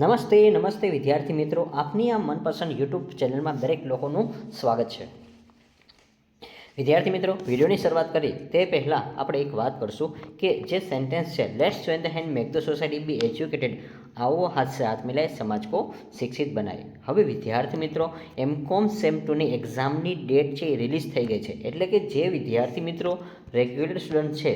નમસ્તે નમસ્તે વિદ્યાર્થી મિત્રો, આપની આ મનપસંદ યુટ્યુબ ચેનલમાં દરેક લોકોનું સ્વાગત છે। વિદ્યાર્થી મિત્રો, વિડીયોની શરૂઆત કરી તે પહેલાં આપણે એક વાત કરશું કે જે સેન્ટેન્સ છે, let's join the hand make the society be educated, આવો હાથ સે હાથ મિલાए સમાજ को શિક્ષિત બનાએ। હવે વિદ્યાર્થી મિત્રો, એમકોમ સેમ 2ની એક્ઝામની ડેટ છે એ રિલીઝ થઈ ગઈ છે, એટલે કે જે વિદ્યાર્થી મિત્રો રેગ્યુલર સ્ટુડન્ટ છે,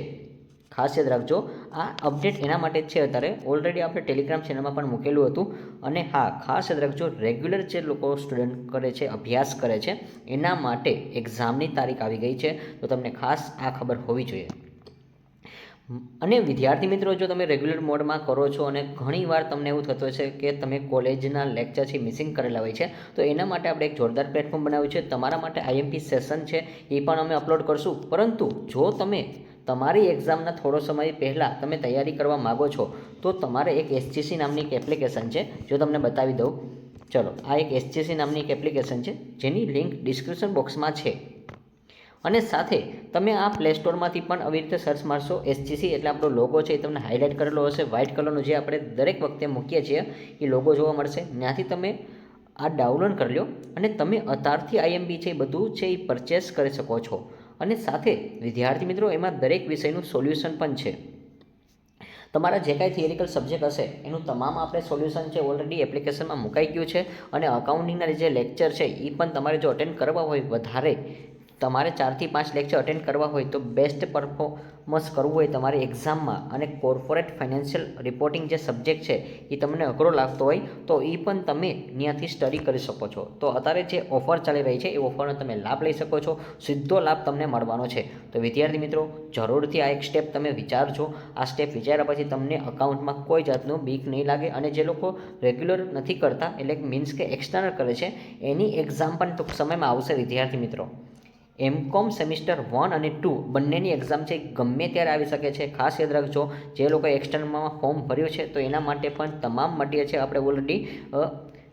ખાસ યાદ રાખજો આ અપડેટ એના માટે જ છે। અત્યારે ઓલરેડી આપણે ટેલિગ્રામ ચેનલમાં પણ મૂકેલું હતું। અને હા, ખાસ યાદ રાખજો, રેગ્યુલર જે લોકો સ્ટુડન્ટ કરે છે, અભ્યાસ કરે છે, એના માટે એક્ઝામની તારીખ આવી ગઈ છે, તો તમને ખાસ આ ખબર હોવી જોઈએ। અને વિદ્યાર્થી મિત્રો, જો તમે રેગ્યુલર મોડમાં કરો છો અને ઘણીવાર તમને એવું થતું છે કે તમે કોલેજના લેક્ચર છે મિસિંગ કરેલા હોય છે, તો એના માટે આપણે એક જોરદાર પ્લેટફોર્મ બનાવ્યું છે। તમારા માટે આઈએમપી સેશન છે એ પણ અમે અપલોડ કરશું। પરંતુ જો તમે તમારી એક્ઝામના થોડો સમય પહેલાં તમે તૈયારી કરવા માગો છો, તો તમારે એક એસજીસી નામની એક એપ્લિકેશન છે, જો તમને બતાવી દઉં, ચલો, આ એક એસજીસી નામની એક એપ્લિકેશન છે જેની લિંક ડિસ્ક્રિપ્શન બોક્સમાં છે। અને સાથે તમે આ પ્લે સ્ટોરમાંથી પણ આવી રીતે સર્ચ મારશો, એસજીસી એટલે આપણો લોગો છે એ તમને હાઇલાઇટ કરેલો હશે વ્હાઇટ કલરનો, જે આપણે દરેક વખતે મૂકીએ છીએ એ લોગો જોવા મળશે। ત્યાંથી તમે આ ડાઉનલોડ કરી લો અને તમે અત્યારથી આઈએમપી છે એ બધું છે એ પરચેસ કરી શકો છો। અને સાથે વિદ્યાર્થી મિત્રો, એમાં દરેક વિષયનું સોલ્યુશન પણ છે। તમારા જે કાંઈ થિયરિકલ સબ્જેક્ટ હશે એનું તમામ આપણે સોલ્યુશન છે ઓલરેડી એપ્લિકેશનમાં મુકાઈ ગયું છે। અને અકાઉન્ટિંગના જે લેક્ચર છે એ પણ તમારે જો અટેન્ડ કરવા હોય, વધારે તમારે 4 થી 5 લેક્ચર અટેન્ડ કરવા હોય, તો બેસ્ટ પરફોર્મન્સ કરવું હોય તમારી એક્ઝામમાં, અને કોર્પોરેટ ફાઇનાન્શિયલ રિપોર્ટિંગ જે સબ્જેક્ટ છે એ તમને અઘરો લાગતો હોય, તો એ પણ તમે ત્યાંથી સ્ટડી કરી શકો છો। તો અત્યારે જે ઓફર ચાલી રહી છે એ ઓફરનો તમે લાભ લઈ શકો છો, સીધો લાભ તમને મળવાનો છે। તો વિદ્યાર્થી મિત્રો, જરૂરથી આ એક સ્ટેપ તમે વિચારજો। આ સ્ટેપ વિચાર્યા પછી તમને અકાઉન્ટમાં કોઈ જાતનું બીક નહીં લાગે। અને જે લોકો રેગ્યુલર નથી કરતા, એટલે મીન્સ કે એક્સટર્નલ કરે છે, એની એક્ઝામ પણ ટૂંક સમયમાં આવશે વિદ્યાર્થી મિત્રો। એમકોમ સેમિસ્ટર 1 અને 2 બંનેની એક્ઝામ છે ગમે ત્યારે આવી શકે છે। ખાસ યાદ રાખજો, જે લોકોએ એક્સટર્નલમાં ફોર્મ ભર્યું છે તો એના માટે પણ તમામ મટીરિયલ છે આપણે ઓલરેડી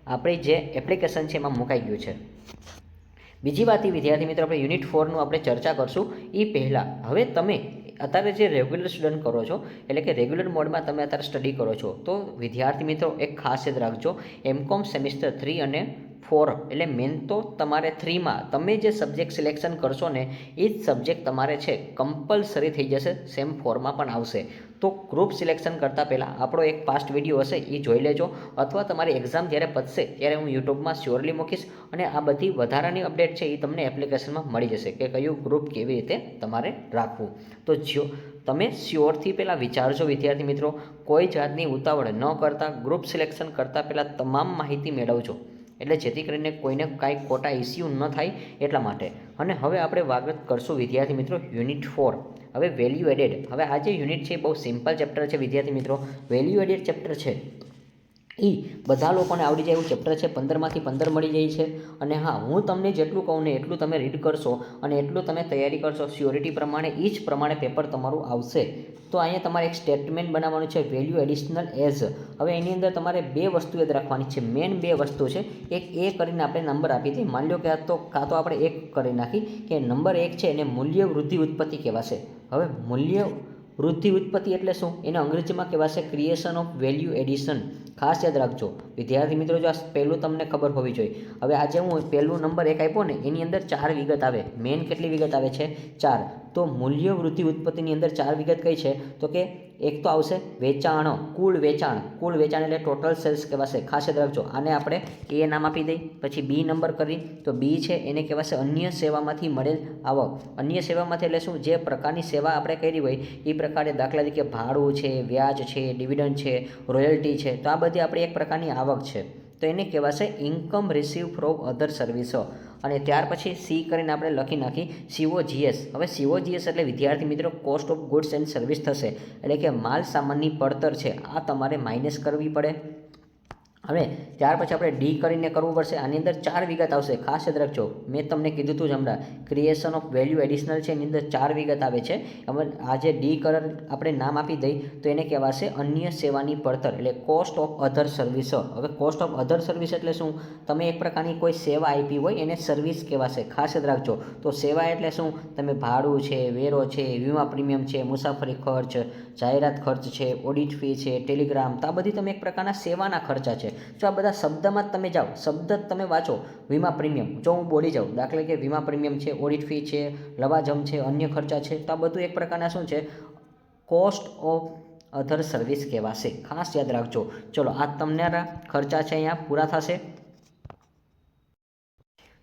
આપણી જે એપ્લિકેશન છે એમાં મુકાઈ ગયું છે। બીજી વાત એ વિદ્યાર્થી મિત્રો, આપણે યુનિટ 4નું આપણે ચર્ચા કરશું એ પહેલાં, હવે તમે અત્યારે જે રેગ્યુલર સ્ટુડન્ટ કરો છો, એટલે કે રેગ્યુલર મોડમાં તમે અત્યારે સ્ટડી કરો છો, તો વિદ્યાર્થી મિત્રો એક ખાસ યાદ રાખજો, એમકોમ સેમિસ્ટર 3 અને 4 એટલે મેન તો તમારે 3માં તમે જે સબ્જેક્ટ સિલેક્શન કરશો ને એ જ સબ્જેક્ટ તમારે છે કમ્પલસરી થઈ જશે, સેમ 4માં પણ આવશે। તો ગ્રુપ સિલેક્શન કરતાં પહેલાં આપણો એક પાસ્ટ વિડીયો હશે એ જોઈ લેજો, અથવા તમારી એક્ઝામ જ્યારે પતશે ત્યારે હું યુટ્યુબમાં શ્યોરલી મૂકીશ, અને આ બધી વધારાની અપડેટ છે એ તમને એપ્લિકેશનમાં મળી જશે કે કયું ગ્રુપ કેવી રીતે તમારે રાખવું। તો જો તમે શ્યોરથી પહેલાં વિચારજો વિદ્યાર્થી મિત્રો, કોઈ જાતની ઉતાવળ ન કરતા ગ્રુપ સિલેક્શન કરતાં પહેલાં તમામ માહિતી મેળવજો, એટલે જેથી કરીને કોઈને કાંઈ ખોટા ઇસ્યુ ન થાય એટલા માટે। અને હવે આપણે વાત કરશું વિદ્યાર્થી મિત્રો યુનિટ 4, હવે વેલ્યુ એડેડ। હવે આ જે યુનિટ છે એ બહુ સિમ્પલ ચેપ્ટર છે વિદ્યાર્થી મિત્રો, વેલ્યુ એડેડ ચેપ્ટર છે એ બધા લોકોને આવડી જાય એવું ચેપ્ટર છે, 15માંથી 15 મળી જાય છે। અને હા, હું તમને જેટલું કહું ને એટલું તમે રીડ કરશો અને એટલું તમે તૈયારી કરશો સ્યોરિટી પ્રમાણે, એ જ પ્રમાણે પેપર તમારું આવશે। તો અહીંયા તમારે એક સ્ટેટમેન્ટ બનાવવાનું છે, વેલ્યુ એડિશનલ એઝ। હવે એની અંદર તમારે 2 વસ્તુ યાદ રાખવાની છે, મેન 2 વસ્તુ છે। એક એ કરીને આપણે નંબર આપી દઈએ, માની લો કે કાં તો આપણે એક કરી નાખી કે નંબર 1 છે એને મૂલ્ય વૃદ્ધિ ઉત્પત્તિ કહેવાશે। હવે મૂલ્ય વૃદ્ધિ ઉત્પત્તિ એટલે શું? એને અંગ્રેજીમાં કહેવાશે ક્રિએશન ઓફ વેલ્યુ એડિશન। ખાસ યાદ રાખજો વિદ્યાર્થી મિત્રો, જો આ પહેલું તમને ખબર હોવી જોઈએ। હવે આજે હું પહેલું નંબર 1 આપ્યો ને, એની અંદર 4 વિગત આવે, મેન કેટલી વિગત આવે છે? 4। તો મૂલ્ય વૃદ્ધિ ઉત્પત્તિની અંદર 4 વિગત કઈ છે? તો કે એક તો આવશે વેચાણ, કુલ વેચાણ, કુલ વેચાણ એટલે ટોટલ સેલ્સ કહેવાશે। ખાસ યાદ રાખજો, આને આપણે એ નામ આપી દઈ, પછી બી નંબર કરી તો બી છે એને કહેવાશે અન્ય સેવામાંથી મળેલ આવક। અન્ય સેવામાંથી એટલે શું? જે પ્રકારની સેવા આપણે કરી હોય એ પ્રકારે, દાખલા તરીકે ભાડું છે, વ્યાજ છે, ડિવિડન્ડ છે, રોયલ્ટી છે, તો આ બધી આપણી એક પ્રકારની આવક છે, તો એને કહેવાશે ઇન્કમ રિસીવ ફ્રોમ અધર સર્વિસો। અને ત્યાર પછી સી કરીને આપણે લખી નાખી COGS। હવે COGS એટલે વિદ્યાર્થી મિત્રો cost of goods and service થશે, એટલે કે માલ સામાનની પડતર છે, આ તમારે માઇનસ કરવી પડે। હવે ત્યાર પછી આપણે ડી કરીને કરવું પડશે, આની અંદર 4 વિગત આવશે। ખાસ યાદ રાખજો, મેં તમને કીધું હતું જ હમણાં, ક્રિએશન ઓફ વેલ્યુ એડિશનલ છે એની અંદર 4 વિગત આવે છે। હવે આ જે ડી કલર આપણે નામ આપી દઈ તો એને કહેવાશે અન્ય સેવાની પડતર, એટલે કોસ્ટ ઓફ અધર સર્વિસ। હવે કોસ્ટ ઓફ અધર સર્વિસ એટલે શું? તમે એક પ્રકારની કોઈ સેવા આપી હોય એને સર્વિસ કહેવાશે। ખાસ યાદ રાખજો, તો સેવા એટલે શું? તમે ભાડું છે, વેરો છે, વીમા પ્રીમિયમ છે, મુસાફરી ખર્ચ, જાહેરાત ખર્ચ છે, ઓડિટ ફી છે, ટેલિગ્રામ, તો આ બધી તમે એક પ્રકારના સેવાના ખર્ચા છે. જો આ બધા શબ્દમાં જ તમે જાઓ, શબ્દ જ તમે વાંચો, વીમા પ્રીમિયમ, જો હું બોલી જાઉં દાખલા કે વીમા પ્રીમિયમ છે, ઓડિટ ફી છે, લવાજમ છે, અન્ય ખર્ચા છે, તો આ બધું એક પ્રકારના શું છે, કોસ્ટ ઓફ અધર સર્વિસ કહેવાશે. ખાસ યાદ રાખજો. ચલો આ તમારા ખર્ચા છે અહીંયા પૂરા થશે.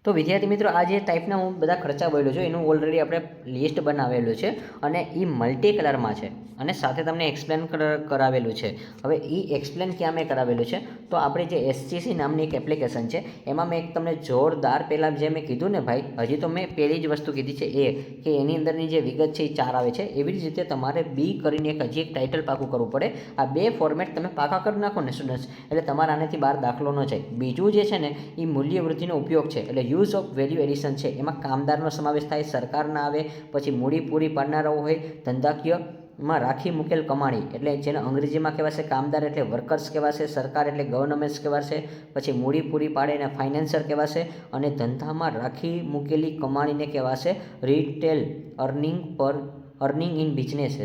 તો વિદ્યાર્થી મિત્રો, આ જે ટાઈપના હું બધા ખર્ચા બોલ્યો છું એનું ઓલરેડી આપણે લિસ્ટ બનાવેલું છે અને એ મલ્ટી કલરમાં છે અને સાથે તમને એક્સપ્લેન કરાવેલું છે. હવે એ એક્સપ્લેન ક્યાં મેં કરાવેલું છે, તો આપણે જે SGC નામની એક એપ્લિકેશન છે એમાં મેં એક તમને જોરદાર, પહેલાં જે મેં કીધું ને ભાઈ, હજી તો મેં પહેલી જ વસ્તુ કીધી છે એ કે એની અંદરની જે વિગત છે એ 4 આવે છે. એવી જ રીતે તમારે બી કરીને એક હજી એક ટાઇટલ પાકું કરવું પડે. આ 2 ફોર્મેટ તમે પાકા કરી નાખો ને સ્ટુડન્ટ્સ, એટલે તમારા આનાથી બહાર દાખલો ન જાય. બીજું જે છે ને એ મૂલ્ય વૃદ્ધિનો ઉપયોગ છે, એટલે યુઝ ઓફ વેલ્યુ એડિશન છે. એમાં કામદારનો સમાવેશ થાય, સરકારના આવે, પછી મૂડી પૂરી પાડનારાઓ હોય, ધંધાકીયમાં રાખી મૂકેલ કમાણી, એટલે જેને અંગ્રેજીમાં કહેવાશે કામદાર એટલે વર્કર્સ કહેવાશે, સરકાર એટલે ગવર્નમેન્ટ્સ કહેવાશે, પછી મૂડી પૂરી પાડે એને ફાઇનાન્સર કહેવાશે, અને ધંધામાં રાખી મૂકેલી કમાણીને કહેવાશે retail earning in business.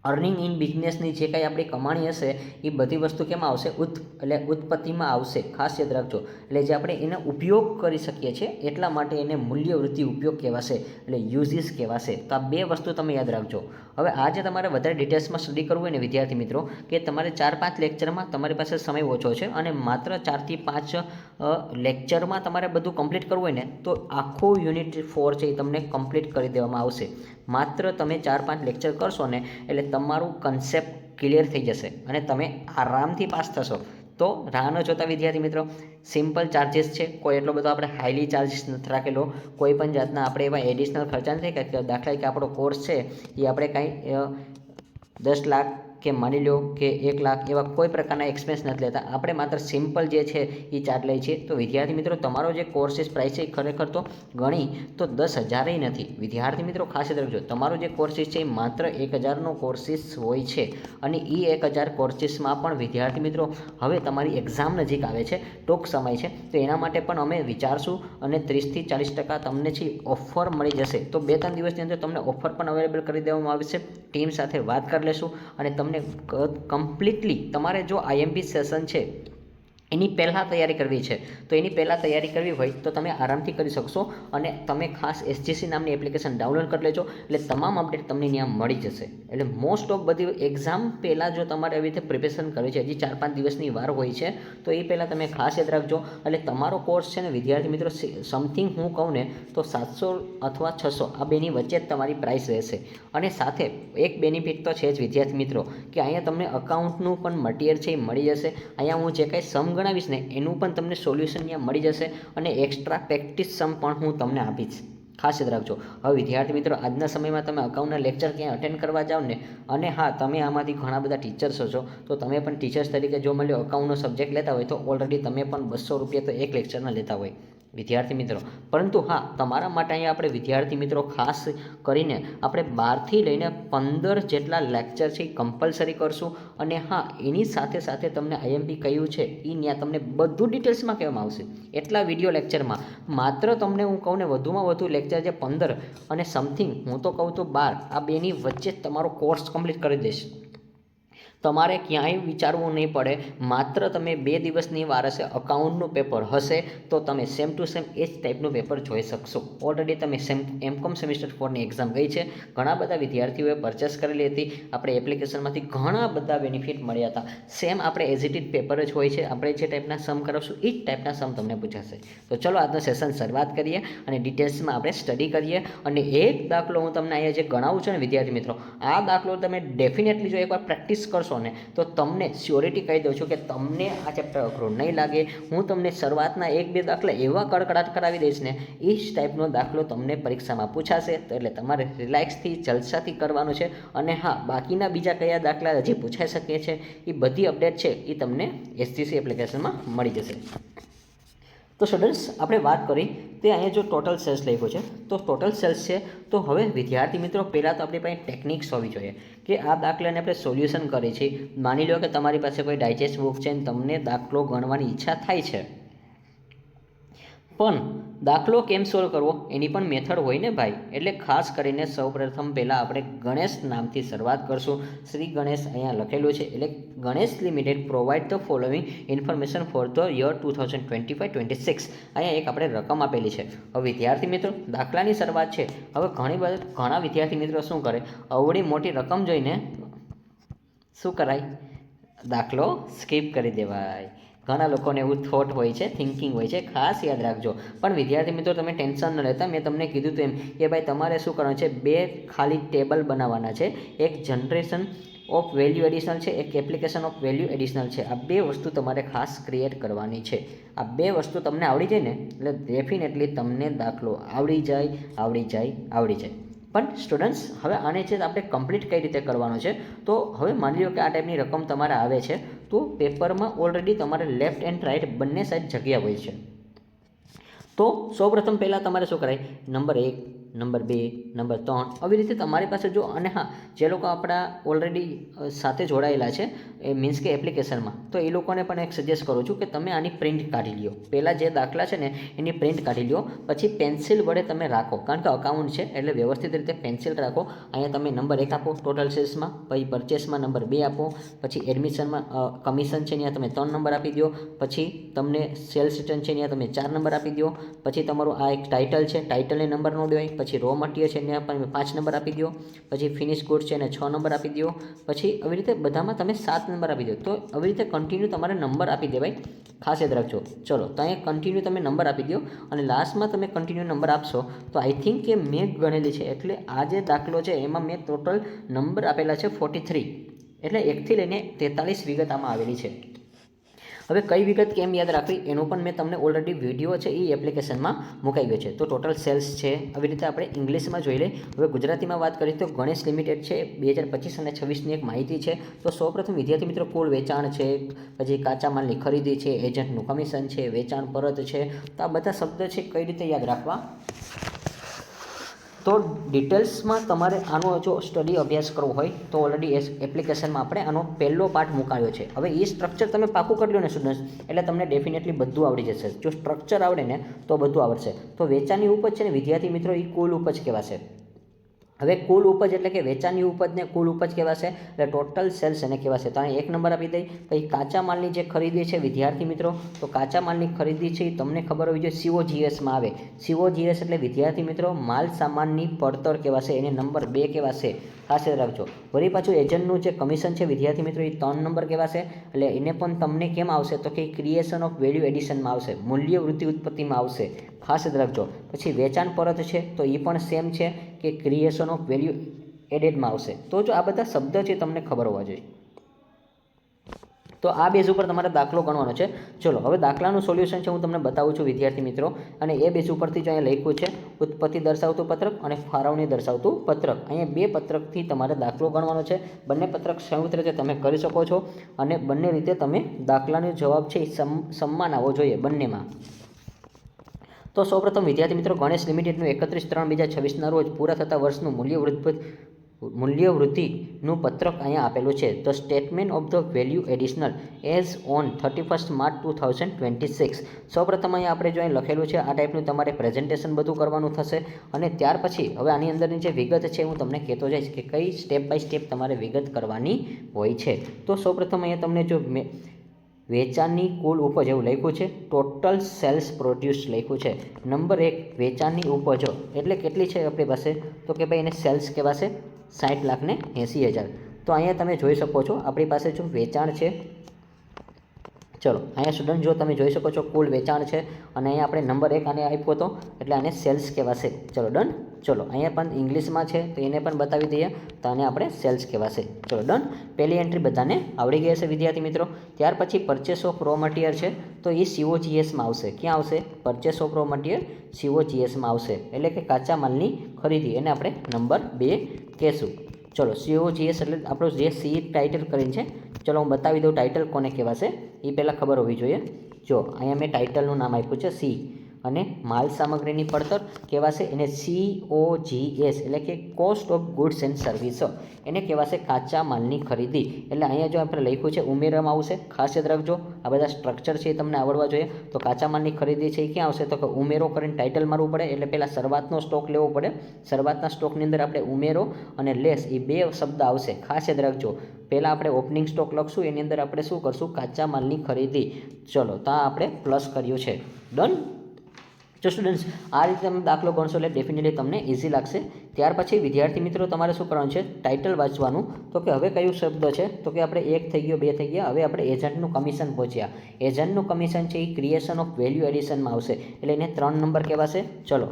Earning in બિઝનેસની જે કાંઈ આપણી કમાણી હશે એ બધી વસ્તુ કેમાં આવશે, એટલે ઉત્પત્તિમાં આવશે. ખાસ યાદ રાખજો. એટલે જે આપણે એને ઉપયોગ કરી શકીએ છીએ એટલા માટે એને મૂલ્યવૃદ્ધિ ઉપયોગ કહેવાશે, એટલે યુઝિસ કહેવાશે. તો આ 2 વસ્તુ તમે યાદ રાખજો. હવે આજે તમારે વધારે ડિટેલ્સમાં સ્ટડી કરવું હોય ને વિદ્યાર્થી મિત્રો, કે તમારે 4-5 લેક્ચરમાં તમારી પાસે સમય ઓછો છે અને માત્ર 4 થી 5 લેક્ચરમાં તમારે બધું કમ્પ્લીટ કરવું હોય ને, તો આખું યુનિટ 4 છે એ તમને કમ્પ્લીટ કરી દેવામાં આવશે. માત્ર તમે 4-5 લેક્ચર કરશો ને એટલે તમારું કન્સેપ્ટ ક્લિયર થઈ જશે અને તમે આરામથી પાસ થશો. તો રાહ ન જોતા વિદ્યાર્થી મિત્રો, સિમ્પલ ચાર્જીસ છે, કોઈ એટલો બધો આપણે હાઈલી ચાર્જીસ નથી રાખેલો, કોઈ પણ જાતના આપણે એવા એડિશનલ ખર્ચા નથી. કે દાખલા કે આપણો કોર્સ છે એ આપણે કાંઈ 10 લાખ કે માની લો કે 1 લાખ એવા કોઈ પ્રકારના એક્સપેન્સ નથી લેતા. આપણે માત્ર સિમ્પલ જે છે એ ચાર્જ લઈએ છીએ. તો વિદ્યાર્થી મિત્રો, તમારો જે કોર્સિસ પ્રાઇસ છે એ ખરેખર તો ગણી તો 10,000 નથી. વિદ્યાર્થી મિત્રો ખાસ યાદ રાખજો, તમારો જે કોર્સિસ છે એ માત્ર 1,000નો કોર્સિસ હોય છે અને એ 1,000 કોર્સિસમાં પણ વિદ્યાર્થી મિત્રો હવે તમારી એક્ઝામ નજીક આવે છે, ટૂંક સમય છે, તો એના માટે પણ અમે વિચારશું અને 30 થી 40% તમને છે ઓફર મળી જશે. તો 2-3 દિવસની અંદર તમને ઓફર પણ અવેલેબલ કરી દેવામાં આવશે. ટીમ સાથે વાત કરી લેશું અને તમને કમ્પ્લીટલી તમારે જો IMP સેશન છે એની પહેલાં તૈયારી કરવી છે, તો એની પહેલાં તૈયારી કરવી હોય તો તમે આરામથી કરી શકશો. અને તમે ખાસ SGC નામની એપ્લિકેશન ડાઉનલોડ કરી લેજો, એટલે તમામ અપડેટ તમને ત્યાં મળી જશે. એટલે મોસ્ટ ઓફ બધી એક્ઝામ પહેલાં જો તમારે આવી રીતે પ્રિપેરેશન કરવી છે, હજી 4-5 દિવસની વાર હોય છે, તો એ પહેલાં તમે ખાસ યાદ રાખજો. એટલે તમારો કોર્સ છે ને વિદ્યાર્થી મિત્રો, સમથિંગ હું કહું ને તો 700 અથવા 600 આ બેની વચ્ચે જ તમારી પ્રાઇસ રહેશે. અને સાથે એક બેનિફિટ તો છે જ વિદ્યાર્થી મિત્રો, કે અહીંયા તમને અકાઉન્ટનું પણ મટીરિયલ છે એ મળી જશે. અહીંયા હું જે કાંઈ સમ ગણાવીશ ને એનું પણ તમને સોલ્યુશન ત્યાં મળી જશે અને એક્સ્ટ્રા પ્રેક્ટિસ સમ પણ હું તમને આપીશ. ખાસ યાદ રાખજો. હવે વિદ્યાર્થી મિત્રો, આજના સમયમાં તમે અકાઉન્ટના લેક્ચર ક્યાંય અટેન્ડ કરવા જાઓ ને, અને હા તમે આમાંથી ઘણા બધા ટીચર્સ છો, તો તમે પણ ટીચર્સ તરીકે જો મળ્યો અકાઉન્ટનો સબ્જેક્ટ લેતા હોય તો ઓલરેડી તમે પણ 200 રૂપિયા તો એક લેક્ચરના લેતા હોય વિદ્યાર્થી મિત્રો. પરંતુ હા, તમારા માટે અહીંયા આપણે વિદ્યાર્થી મિત્રો ખાસ કરીને આપણે 12 થી લઈને 15 જેટલા લેક્ચર છે એ કમ્પલસરી કરશું. અને હા, એની સાથે સાથે તમને IMP કયું છે એ ત્યાં તમને બધું ડિટેલ્સમાં કહેવામાં આવશે. એટલા વિડીયો લેક્ચરમાં માત્ર તમને હું કહું ને વધુમાં વધુ લેક્ચર જે 15 અને સમથિંગ હું તો કહું તો 12 આ બેની વચ્ચે જ તમારો કોર્સ કમ્પ્લીટ કરી દઈશ. તમારે ક્યાંય વિચારવું નહીં પડે. માત્ર તમે 2 દિવસની વાર હશે, અકાઉન્ટનું પેપર હશે, તો તમે સેમ ટુ સેમ એ જ ટાઈપનું પેપર જોઈ શકશો. ઓલરેડી તમે MCOM સેમિસ્ટર 4ની એક્ઝામ ગઈ છે, ઘણા બધા વિદ્યાર્થીઓએ પરચેસ કરેલી હતી. આપણે એપ્લિકેશનમાંથી ઘણા બધા બેનિફિટ મળ્યા હતા. સેમ આપણે એઝ ઇટ ઇઝ પેપર જ હોય છે. આપણે જે ટાઈપના સમ કરાવશું એ જ ટાઈપના સમ તમને પૂછાશે. તો ચલો આજનો સેશન શરૂઆત કરીએ અને ડિટેલ્સમાં આપણે સ્ટડી કરીએ. અને એક દાખલો હું તમને અહીંયા જે ગણાવું છું ને વિદ્યાર્થી મિત્રો, આ દાખલો તમે ડેફિનેટલી જો એકવાર પ્રેક્ટિસ કરશો ને તો તમને સ્યોરિટી કહી દઉં છું કે તમને આ ચેપ્ટર અઘરું નહીં લાગે. હું તમને શરૂઆતના 1-2 દાખલા એવા કડકડાટ કરાવી દઈશ ને, એ જ ટાઈપનો દાખલો તમને પરીક્ષામાં પૂછાશે. તો એટલે તમારે રિલેક્સથી જલસાથી કરવાનું છે. અને હા, બાકીના બીજા કયા દાખલા હજી પૂછાઈ શકે છે એ બધી અપડેટ છે એ તમને SGC એપ્લિકેશનમાં મળી જશે. તો સ્ટુડન્ટ્સ, આપણે વાત કરી તે અહીંયા જો ટોટલ સેલ્સ લખ્યો છે, તો ટોટલ સેલ્સ છે. તો હવે વિદ્યાર્થી મિત્રો, પહેલાં તો આપણી પાસે ટેકનિક્સ હોવી જોઈએ કે આ દાખલાને આપણે સોલ્યુશન કરીએ છીએ. માની લો કે તમારી પાસે કોઈ ડાયજેસ્ટ બુક છે અને તમને દાખલો ગણવાની ઈચ્છા થાય છે, પણ દાખલો કેમ સોલ્વ કરવો એની પણ મેથડ હોય ને ભાઈ. એટલે ખાસ કરીને સૌપ્રથમ પહેલાં આપણે ગણેશ નામથી શરૂઆત કરશું. શ્રી ગણેશ અહીંયા લખેલું છે, એટલે Ganesh limited provide the following information for the year 2025-26. અહીંયા એક આપણે રકમ આપેલી છે. હવે વિદ્યાર્થી મિત્રો દાખલાની શરૂઆત છે. હવે ઘણા વિદ્યાર્થી મિત્રો શું કરે, અવળી મોટી રકમ જોઈને શું કરાય, દાખલો સ્કીપ કરી દેવાય. ઘણા લોકોને એવું થોટ હોય છે, થિંકિંગ હોય છે, ખાસ યાદ રાખજો. પણ વિદ્યાર્થી મિત્રો તમે ટેન્શન ન લેતા, મેં તમને કીધું હતું એમ કે ભાઈ તમારે શું કરવાનું છે, 2 ખાલી ટેબલ બનાવવાના છે. એક જનરેશન ઓફ વેલ્યુ એડિશનલ છે, એક એપ્લિકેશન ઓફ વેલ્યુ એડિશનલ છે. આ 2 વસ્તુ તમારે ખાસ ક્રિએટ કરવાની છે. આ 2 વસ્તુ તમને આવડી જાય ને એટલે ડેફિનેટલી તમને દાખલો આવડી જાય. પણ સ્ટુડન્ટ્સ હવે આને છે આપણે કમ્પ્લીટ કઈ રીતે કરવાનું છે, તો હવે માની લો કે આ ટાઈપની રકમ તમારે આવે છે, તો પેપરમાં ઓલરેડી તમારે લેફ્ટ એન્ડ રાઈટ બંને સાઈડ જગ્યા હોય છે. તો સૌપ્રથમ પહેલાં તમારે શું કરાય, નંબર 1, નંબર 2, નંબર 3 આવી રીતે તમારી પાસે જો. અને હા, જે લોકો આપણા ઓલરેડી સાથે જોડાયેલા છે એ મીન્સ કે એપ્લિકેશનમાં, તો એ લોકોને પણ એક સજેસ્ટ કરું છું કે તમે આની પ્રિન્ટ કાઢી લ્યો. પહેલાં જે દાખલા છે ને એની પ્રિન્ટ કાઢી લ્યો, પછી પેન્સિલ વડે તમે રાખો, કારણ કે અકાઉન્ટ છે એટલે વ્યવસ્થિત રીતે પેન્સિલ રાખો. અહીંયા તમે નંબર 1 આપો ટોટલ સેલ્સમાં, પછી પરચેસમાં નંબર 2 આપો, પછી એડમિશનમાં કમિશન છે ત્યાં તમે 3 નંબર આપી દો, પછી તમને સેલ્સ રિટર્ન છે ત્યાં તમે 4 નંબર આપી દો, પછી તમારું આ એક ટાઇટલ છે, ટાઇટલને નંબર ન દેવાય, પછી રો મટીરિયલ છે એને તમે 5 નંબર આપી દો, પછી ફિનિશ ગુડ છે એને 6 નંબર આપી દો, પછી આવી રીતે બધામાં તમે 7 નંબર આપી દો. તો આવી રીતે કન્ટિન્યુ તમારે નંબર આપી દેવાય, ખાસ યાદ રાખજો. ચલો તો અહીંયા કન્ટિન્યુ તમે નંબર આપી દો અને લાસ્ટમાં તમે કન્ટિન્યુ નંબર આપશો. તો આઈ થિંક કે મેં ગણેલી છે, એટલે આ જે દાખલો છે એમાં મેં ટોટલ નંબર આપેલા છે 43, એટલે 1 થી લઈને 43 વિગત આમાં આવેલી છે. હવે કઈ વિગત કેમ યાદ રાખવી એનો પણ મેં તમને ઓલરેડી વિડીયો છે એ એપ્લિકેશનમાં મુકાઈ ગયો છે. તો ટોટલ સેલ્સ છે, આવી રીતે આપણે ઇંગ્લિશમાં જોઈ લઈએ. હવે ગુજરાતીમાં વાત કરીએ તો ગણેશ લિમિટેડ છે 2025 અને 26ની એક માહિતી છે. તો સૌપ્રથમ વિદ્યાર્થી મિત્રો કુલ વેચાણ છે, પછી કાચા માલની ખરીદી છે, એજન્ટનું કમિશન છે, વેચાણ પરત છે. તો આ બધા શબ્દ છે કઈ રીતે યાદ રાખવા, તો ડિટેલ્સમાં તમારે આનો જો સ્ટડી અભ્યાસ કરવો હોય તો ઓલરેડી એપ્લિકેશનમાં આપણે આનો પહેલો પાર્ટ મુકાયો છે. હવે એ સ્ટ્રક્ચર તમે પાકું કરી લો ને સ્ટુડન્ટ્સ, એટલે તમને ડેફિનેટલી બધું આવડી જશે. જો સ્ટ્રક્ચર આવડે ને તો બધું આવડશે. તો વેચાણની ઉપજ છે ને વિદ્યાર્થી મિત્રો એ કુલ ઉપજ કહેવાશે. હવે કુલ ઉપજ એટલે કે વેચાણની ઉપજને કુલ ઉપજ કહેવાશે, એટલે ટોટલ સેલ્સ એને કહેવાશે. તો અહીં 1 નંબર આપી દઈ. પછી કાચા માલની જે ખરીદી છે વિદ્યાર્થી મિત્રો, તો કાચા માલની ખરીદી છે એ તમને ખબર હોવી જોઈએ COGSમાં આવે. COGS એટલે વિદ્યાર્થી મિત્રો માલ સામાનની પડતર કહેવાશે, એને નંબર 2 કહેવાશે, ખાસ યાદ રાખજો. વળી પાછું એજન્ટનું જે કમિશન છે વિદ્યાર્થી મિત્રો એ 3 નંબર કહેવાશે, એટલે એને પણ તમને કેમ આવશે તો કે ક્રિએશન ઓફ વેલ્યુ એડિશનમાં આવશે, મૂલ્ય વૃદ્ધિ ઉત્પત્તિમાં આવશે, ખાસ યાદ રાખજો. પછી વેચાણ પરત છે તો એ પણ સેમ છે કે ક્રિએશન ઓફ વેલ્યુ એડેડમાં આવશે. તો જો આ બધા શબ્દ છે તમને ખબર હોવા જોઈએ. તો આ બેઝ ઉપર તમારે દાખલો ગણવાનો છે. ચલો હવે દાખલાનું સોલ્યુશન છે હું તમને બતાવું છું વિદ્યાર્થી મિત્રો, અને એ બેઝ ઉપરથી જો અહીંયા લખ્યું છે ઉત્પત્તિ દર્શાવતું પત્રક અને ફાળવણી દર્શાવતું પત્રક. અહીંયા 2 પત્રકથી તમારે દાખલો ગણવાનો છે. બંને પત્રક સંયુક્ત રીતે તમે કરી શકો છો અને બંને રીતે તમે દાખલાનો જવાબ છે એ સમાન આવવો જોઈએ બંનેમાં. તો સૌપ્રથમ વિદ્યાર્થી મિત્રો ગણેશ લિમિટેડનું 31/3/2026ના રોજ પૂરા થતા વર્ષનું મૂલ્ય વૃદ્ધિનું પત્રક અહીંયા આપેલું છે. The statement of the value additional as on 31 March 2026. સૌપ્રથમ અહીંયા આપણે જો અહીં લખેલું છે આ ટાઈપનું તમારે પ્રેઝન્ટેશન બધું કરવાનું થશે. અને ત્યાર પછી હવે આની અંદરની જે વિગત છે હું તમને કહેતો જઈશ કે કઈ સ્ટેપ બાય સ્ટેપ તમારે વિગત કરવાની હોય છે. તો સૌપ્રથમ અહીંયા તમને જો વેચાણની કુલ ઉપજ એવું લખ્યું છે, ટોટલ સેલ્સ પ્રોડ્યુસ લખ્યું છે. નંબર 1 વેચાણની ઉપજો એટલે કેટલી છે આપણી પાસે, તો કે ભાઈ એને સેલ્સ કહેવાશે 60,80,000. તો અહીંયા તમે જોઈ શકો છો આપણી પાસે જો વેચાણ છે, ચલો અહીંયા સ્ટુડન્ટ જો તમે જોઈ શકો છો કુલ વેચાણ છે અને અહીંયા આપણે નંબર 1 આને આપ્યો હતો એટલે આને સેલ્સ કહેવાશે. ચલો ડન. ચલો અહીંયા પણ ઇંગ્લિશમાં છે તો એને પણ બતાવી દઈએ, તો આને આપણે સેલ્સ કહેવાશે. ચલો ડન. પહેલી એન્ટ્રી બધાને આવડી ગઈ હશે વિદ્યાર્થી મિત્રો. ત્યાર પછી પરચેસ ઓફ રો મટીરિયલ છે તો એ COGSમાં આવશે. ક્યાં આવશે? પરચેસ ઓફ રો મટીરિયલ COGSમાં આવશે, એટલે કે કાચા માલની ખરીદી, એને આપણે નંબર 2 કહેશું. ચલો COGS એટલે આપણું જે C ટાઇટલ કરીને છે, ચલો હું બતાવી દઉં ટાઇટલ કોને કહેવાશે એ પહેલાં ખબર હોવી જોઈએ. જો અહીંયા મેં ટાઇટલનું નામ આપ્યું છે C અને માલ સામગ્રીની પડતર કહેવાશે એને COGS એટલે કે cost of goods and service, એને કહેવાશે કાચા માલની ખરીદી. એટલે અહીંયા જો આપણે લખ્યું છે ઉમેરવામાં આવશે, ખાસ યાદ રાખજો આ બધા સ્ટ્રક્ચર છે એ તમને આવડવા જોઈએ. તો કાચા માલની ખરીદી છે એ ક્યાં આવશે? તો કે ઉમેરો કરીને ટાઇટલ મારવું પડે, એટલે પહેલાં શરૂઆતનો સ્ટોક લેવો પડે. શરૂઆતના સ્ટોકની અંદર આપણે ઉમેરો અને લેસ એ બે શબ્દ આવશે, ખાસ યાદ રાખજો. પહેલાં આપણે ઓપનિંગ સ્ટોક લખશું, એની અંદર આપણે શું કરશું? કાચા માલની ખરીદી. ચલો ત્યાં આપણે પ્લસ કર્યું છે. ડન. જો સ્ટુડન્ટ્સ આ રીતે તમે દાખલો ગણશો એટલે ડેફિનેટલી તમને ઇઝી લાગશે. ત્યાર પછી વિદ્યાર્થી મિત્રો તમારે શું કરવાનું છે? ટાઇટલ વાંચવાનું. તો કે હવે કયું શબ્દ છે? તો કે આપણે 1 થઈ ગયો, 2 થઈ ગયા. હવે આપણે એજન્ટનું કમિશન પહોંચ્યા. એજન્ટનું કમિશન છે એ ક્રિએશન ઓફ વેલ્યુ એડિશનમાં આવશે, એટલે એને 3 નંબર કહેવાશે. ચલો